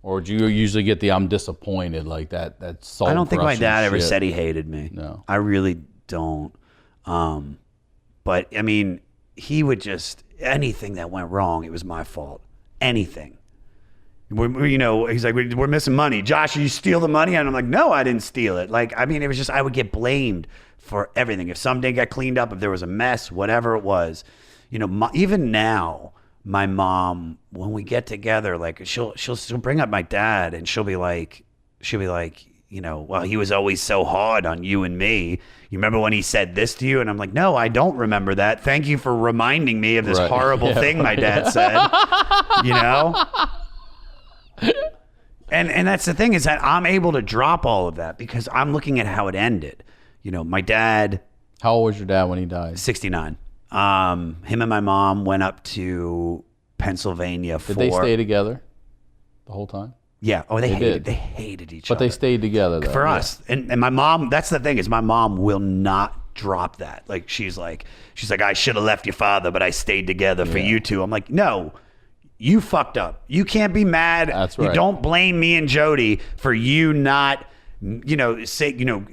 Or do you usually get the "I'm disappointed," like that soul? I don't think my dad ever shit? said he hated me. No. I really don't. But I mean, he would just, anything that went wrong, it was my fault. Anything. You know, he's like, we're missing money. Josh, you steal the money? And I'm like, no, I didn't steal it. Like, I mean, it was just, I would get blamed for everything. If something got cleaned up, if there was a mess, whatever it was, you know, even now, my mom, when we get together, like, she'll bring up my dad, and she'll be like, you know, well, he was always so hard on you and me. You remember when he said this to you? And I'm like, no, I don't remember that. Thank you for reminding me of this horrible thing my dad said, you know? And that's the thing, is that I'm able to drop all of that because I'm looking at how it ended. You know, my dad. How old was your dad when he died? 69. Him and my mom went up to Pennsylvania Did they stay together the whole time? Yeah. Oh, they hated each other. But they stayed together, though. For us. And my mom, that's the thing, is my mom will not drop that. Like, she's like, I should have left your father, but I stayed together for you two. I'm like, no, you fucked up. You can't be mad. That's right. You don't blame me and Jody for you not, you know,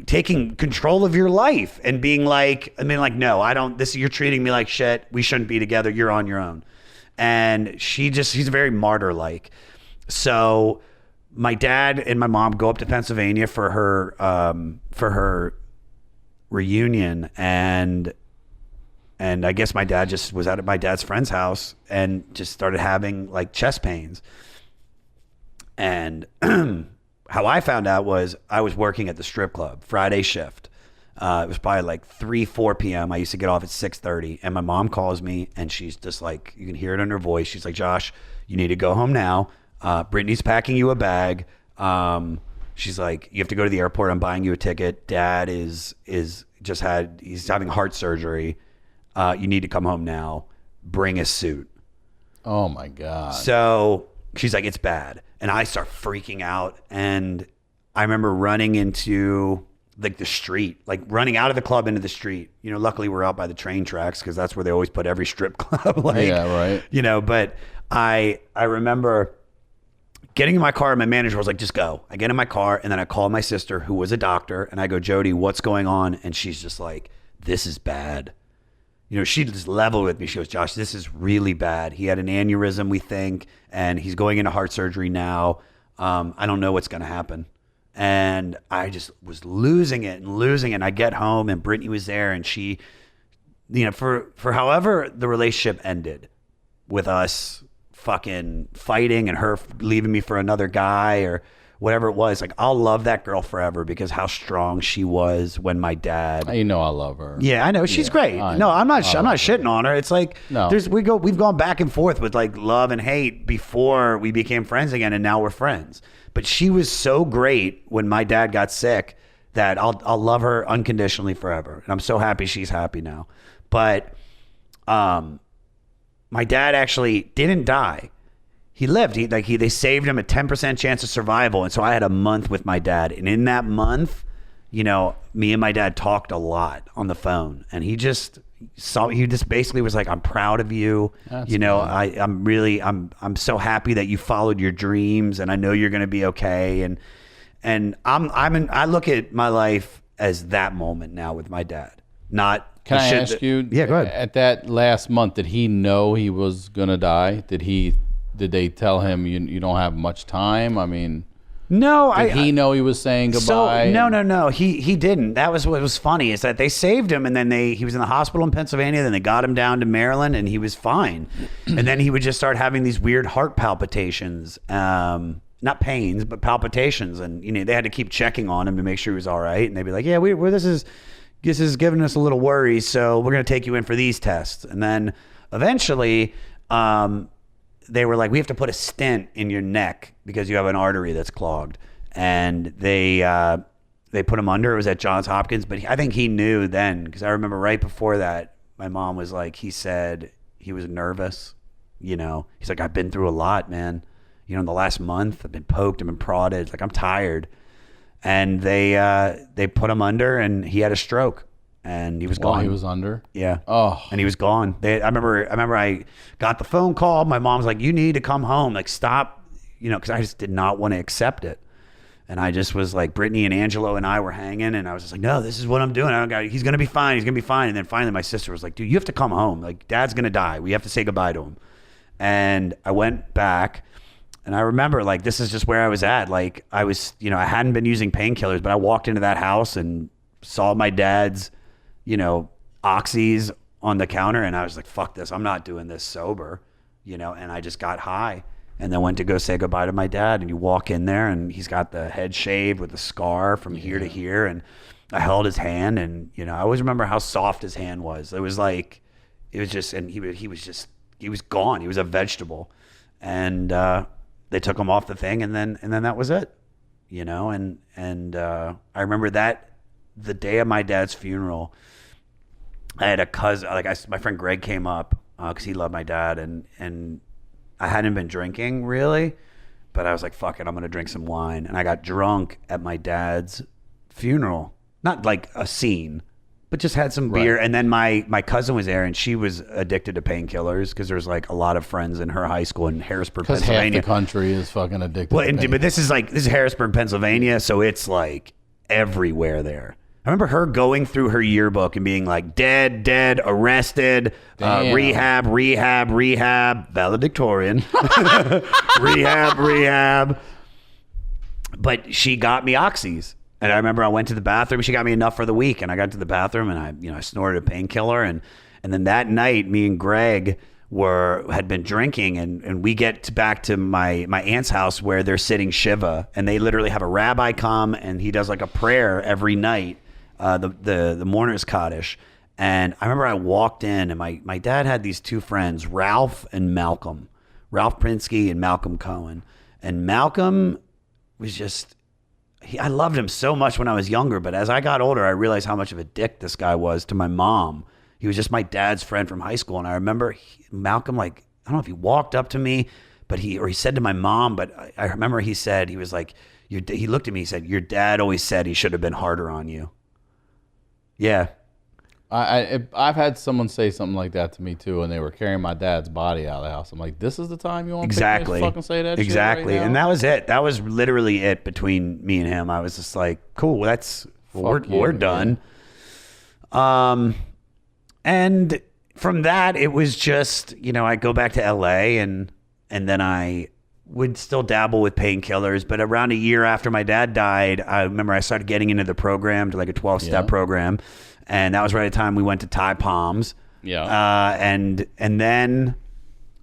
taking control of your life and being like, no, I don't, you're treating me like shit. We shouldn't be together. You're on your own. And she's very martyr-like. So my dad and my mom go up to Pennsylvania for her reunion, and I guess my dad just was at my dad's friend's house and just started having like chest pains. And how I found out was I was working at the strip club, Friday shift. It was probably like 4 p.m. I used to get off at 6:30, and my mom calls me, and she's just like, you can hear it in her voice. She's like, Josh, you need to go home now. Brittany's packing you a bag. She's like, you have to go to the airport. I'm buying you a ticket. Dad he's having heart surgery. You need to come home now. Bring a suit. Oh my God. So she's like, it's bad. And I start freaking out. And I remember running into like the street, like running out of the club into the street. You know, luckily we're out by the train tracks because that's where they always put every strip club. Like, yeah, right. You know, but I remember getting in my car and my manager was like, just go. I get in my car and then I call my sister who was a doctor and I go, Jody, what's going on? And she's just like, this is bad. You know, she just leveled with me. She goes, Josh, this is really bad. He had an aneurysm, we think, and he's going into heart surgery now. I don't know what's going to happen. And I just was losing it. And I get home and Brittany was there and she, you know, for however the relationship ended with us fucking fighting and her leaving me for another guy or whatever it was, like I'll love that girl forever because how strong she was when my dad. You know I love her. Yeah, I know she's great. I'm not shitting on her. It's like we've gone back and forth with like love and hate before we became friends again, and now we're friends. But she was so great when my dad got sick that I'll love her unconditionally forever, and I'm so happy she's happy now. But my dad actually didn't die. He lived. They saved him a 10% chance of survival. And so I had a month with my dad. And in that month, you know, me and my dad talked a lot on the phone. And he just basically was like, I'm proud of you. That's you know, cool. I'm so happy that you followed your dreams and I know you're going to be okay. And I look at my life as that moment now with my dad. Can I ask you? Yeah, go ahead. At that last month, did he know he was going to die? Did they tell him you don't have much time? I mean, no. Did he know he was saying goodbye? So, no. He didn't. That was what was funny is that they saved him, and then he was in the hospital in Pennsylvania. Then they got him down to Maryland, and he was fine. And then he would just start having these weird heart palpitations, not pains, but palpitations. And you know they had to keep checking on him to make sure he was all right. And they'd be like, "Yeah, this is giving us a little worry, so we're going to take you in for these tests." And then eventually. They were like, we have to put a stent in your neck because you have an artery that's clogged. And they put him under. It was at Johns Hopkins. But I think he knew then because I remember right before that, my mom was like, he said he was nervous. You know, he's like, I've been through a lot, man. You know, in the last month, I've been poked, I've been prodded. Like, I'm tired. And they put him under and he had a stroke. And he was gone. He was under? Yeah. Oh. And he was gone. I remember I got the phone call. My mom's like, you need to come home. Like, stop. You know, because I just did not want to accept it. And I just was like, Brittany and Angelo and I were hanging. And I was just like, no, this is what I'm doing. He's going to be fine. He's going to be fine. And then finally my sister was like, dude, you have to come home. Like, Dad's going to die. We have to say goodbye to him. And I went back. And I remember, like, this is just where I was at. Like, I was, you know, I hadn't been using painkillers. But I walked into that house and saw my dad's, you know, oxys on the counter. And I was like, fuck this. I'm not doing this sober, you know, and I just got high and then went to go say goodbye to my dad. And you walk in there and he's got the head shaved with a scar from here to here. And I held his hand and, you know, I always remember how soft his hand was. It was like, it was just, and he was gone. He was a vegetable. And they took him off the thing and then that was it, you know? And I remember that the day of my dad's funeral, I had a cousin, my friend Greg came up because he loved my dad, and I hadn't been drinking really, but I was like, fuck it, I'm gonna drink some wine, and I got drunk at my dad's funeral, not like a scene, but just had some beer, and then my cousin was there, and she was addicted to painkillers because there's like a lot of friends in her high school in Harrisburg, Pennsylvania. Because half the country is fucking addicted. Well, but this is Harrisburg, Pennsylvania, so it's like everywhere there. I remember her going through her yearbook and being like, dead, arrested, rehab, valedictorian, rehab. But she got me oxys. And I remember I went to the bathroom. She got me enough for the week. And I got to the bathroom and I snorted a painkiller. And then that night, me and Greg had been drinking, and we get back to my aunt's house where they're sitting Shiva. And they literally have a rabbi come and he does like a prayer every night. the mourner's cottage. And I remember I walked in, and my dad had these two friends, Ralph and Malcolm, Ralph Prinsky and Malcolm Cohen. And Malcolm was just, I loved him so much when I was younger, but as I got older, I realized how much of a dick this guy was to my mom. He was just my dad's friend from high school. And I remember Malcolm, like, I don't know if he walked up to me, but he said to my mom, but I remember he was like, he looked at me, he said, your dad always said he should have been harder on you. Yeah. I've had someone say something like that to me too, and they were carrying my dad's body out of the house. I'm like, this is the time you want to fucking say that shit right now? And that was it. That was literally it between me and him. I was just like, cool, we're done. And from that, it was just, I go back to LA and then I would still dabble with painkillers. But around a year after my dad died, I remember I started getting into the program, to like a 12-step program. And that was right at the time we went to Thai Palms. Yeah. And then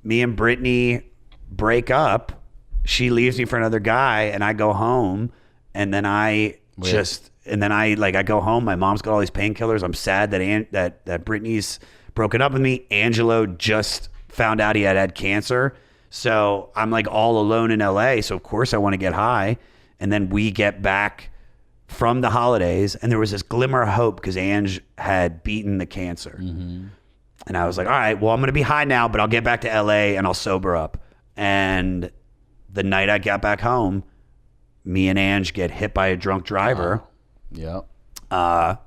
me and Brittany break up. She leaves me for another guy, and I go home. And then I go home. My mom's got all these painkillers. I'm sad that Brittany's broken up with me. Angelo just found out he had cancer. So I'm like all alone in LA. So of course I want to get high. And then we get back from the holidays, and there was this glimmer of hope because Ange had beaten the cancer. Mm-hmm. And I was like, all right, well, I'm going to be high now, but I'll get back to LA and I'll sober up. And the night I got back home, me and Ange get hit by a drunk driver. Ange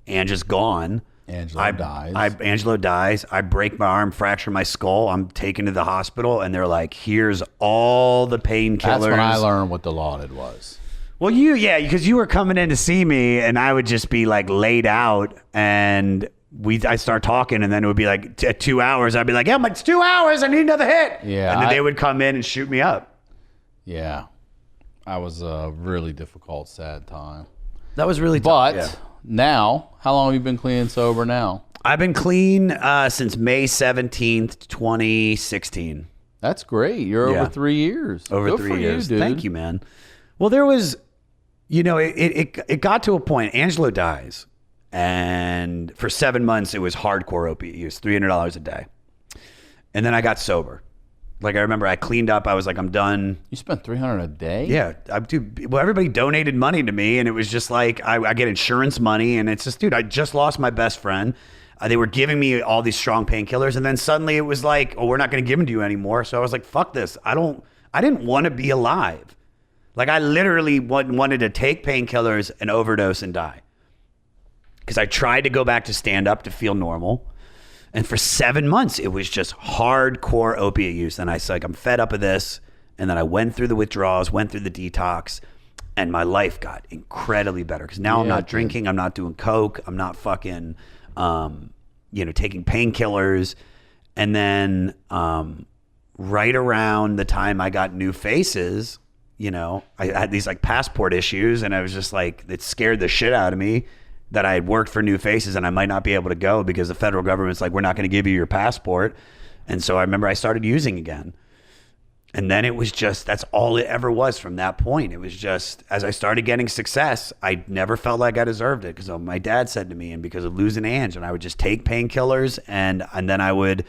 is gone. Angelo dies. I break my arm, fracture my skull. I'm taken to the hospital, and they're like, here's all the painkillers. That's when I learned what Dilaudid was. Well, because you were coming in to see me, and I would just be like laid out, and I start talking, and then it would be like 2 hours. I'd be like, yeah, but it's 2 hours. I need another hit. Yeah. And then they would come in and shoot me up. Yeah. I was a really difficult, sad time. That was really tough. But now, how long have you been clean and sober now? I've been clean since May 17th, 2016. That's great. You're over 3 years. Over Good 3 for years. You, dude. Thank you, man. Well, there was, it got to a point. Angelo dies, and for 7 months it was hardcore opiate use, $300 a day, and then I got sober. Like I remember, I cleaned up. I was like, I'm done. You spent $300 a day? Yeah, well, everybody donated money to me, and it was just like I get insurance money, and it's just, dude, I just lost my best friend. They were giving me all these strong painkillers, and then suddenly it was like, oh, we're not going to give them to you anymore. So I was like, fuck this. I didn't want to be alive. Like I literally wanted to take painkillers and overdose and die. Because I tried to go back to stand up to feel normal. And for 7 months, it was just hardcore opiate use. And I was like, I'm fed up of this. And then I went through the withdrawals, went through the detox, and my life got incredibly better. Because now I'm not drinking, I'm not doing coke, I'm not fucking, taking painkillers. And then right around the time I got New Faces, I had these like passport issues, and I was just like, it scared the shit out of me that I had worked for New Faces and I might not be able to go because the federal government's like, we're not going to give you your passport. And so I remember I started using again. And then it was just, that's all it ever was from that point. It was just, as I started getting success, I never felt like I deserved it because my dad said to me, and because of losing Ange, and I would just take painkillers and then I would,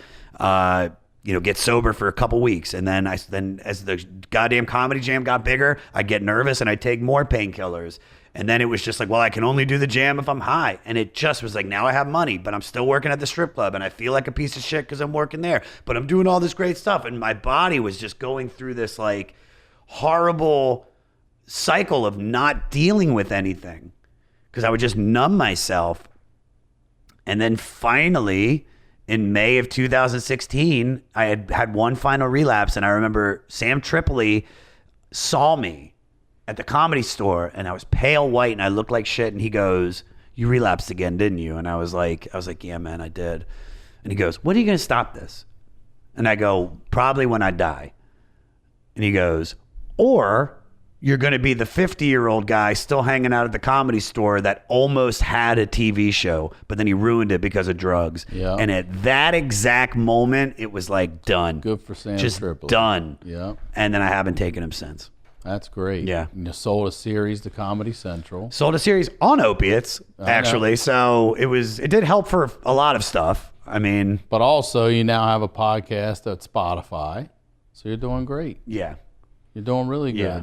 get sober for a couple weeks. And then as the goddamn comedy jam got bigger, I'd get nervous and I'd take more painkillers. And then it was just like, well, I can only do the jam if I'm high. And it just was like, now I have money, but I'm still working at the strip club and I feel like a piece of shit because I'm working there, but I'm doing all this great stuff. And my body was just going through this like horrible cycle of not dealing with anything because I would just numb myself. And then finally, in May of 2016, I had one final relapse, and I remember Sam Tripoli saw me at the Comedy Store, and I was pale white, and I looked like shit, and he goes, you relapsed again, didn't you? And I was like, yeah, man, I did. And he goes, when are you going to stop this? And I go, probably when I die. And he goes, or you're going to be the 50-year-old guy still hanging out at the Comedy Store that almost had a TV show, but then he ruined it because of drugs. Yeah. And at that exact moment, it was like done. Good for Sam Just Tripoli. Done. Yeah. And then I haven't taken him since. That's great. Yeah. You sold a series to Comedy Central. Sold a series on opiates, actually. So it did help for a lot of stuff. I mean, But also, you now have a podcast at Spotify. So you're doing great. yeah. You're doing really Yeah.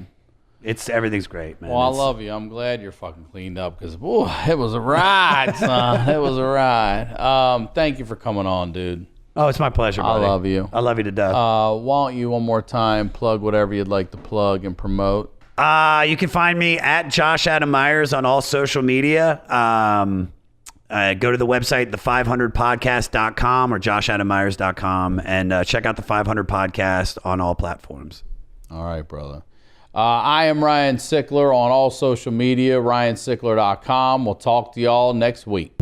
good. Everything's great, man. Well, I love you. I'm glad you're fucking cleaned up because, it was a ride, son. It was a ride. Thank you for coming on, dude. Oh, it's my pleasure, buddy. I love you. I love you to death. Why don't you one more time plug whatever you'd like to plug and promote? You can find me at Josh Adam Meyers on all social media. Go to the website, the500podcast.com or joshadammeyers.com, and check out the 500 podcast on all platforms. All right, brother. I am Ryan Sickler on all social media, ryansickler.com. We'll talk to y'all next week.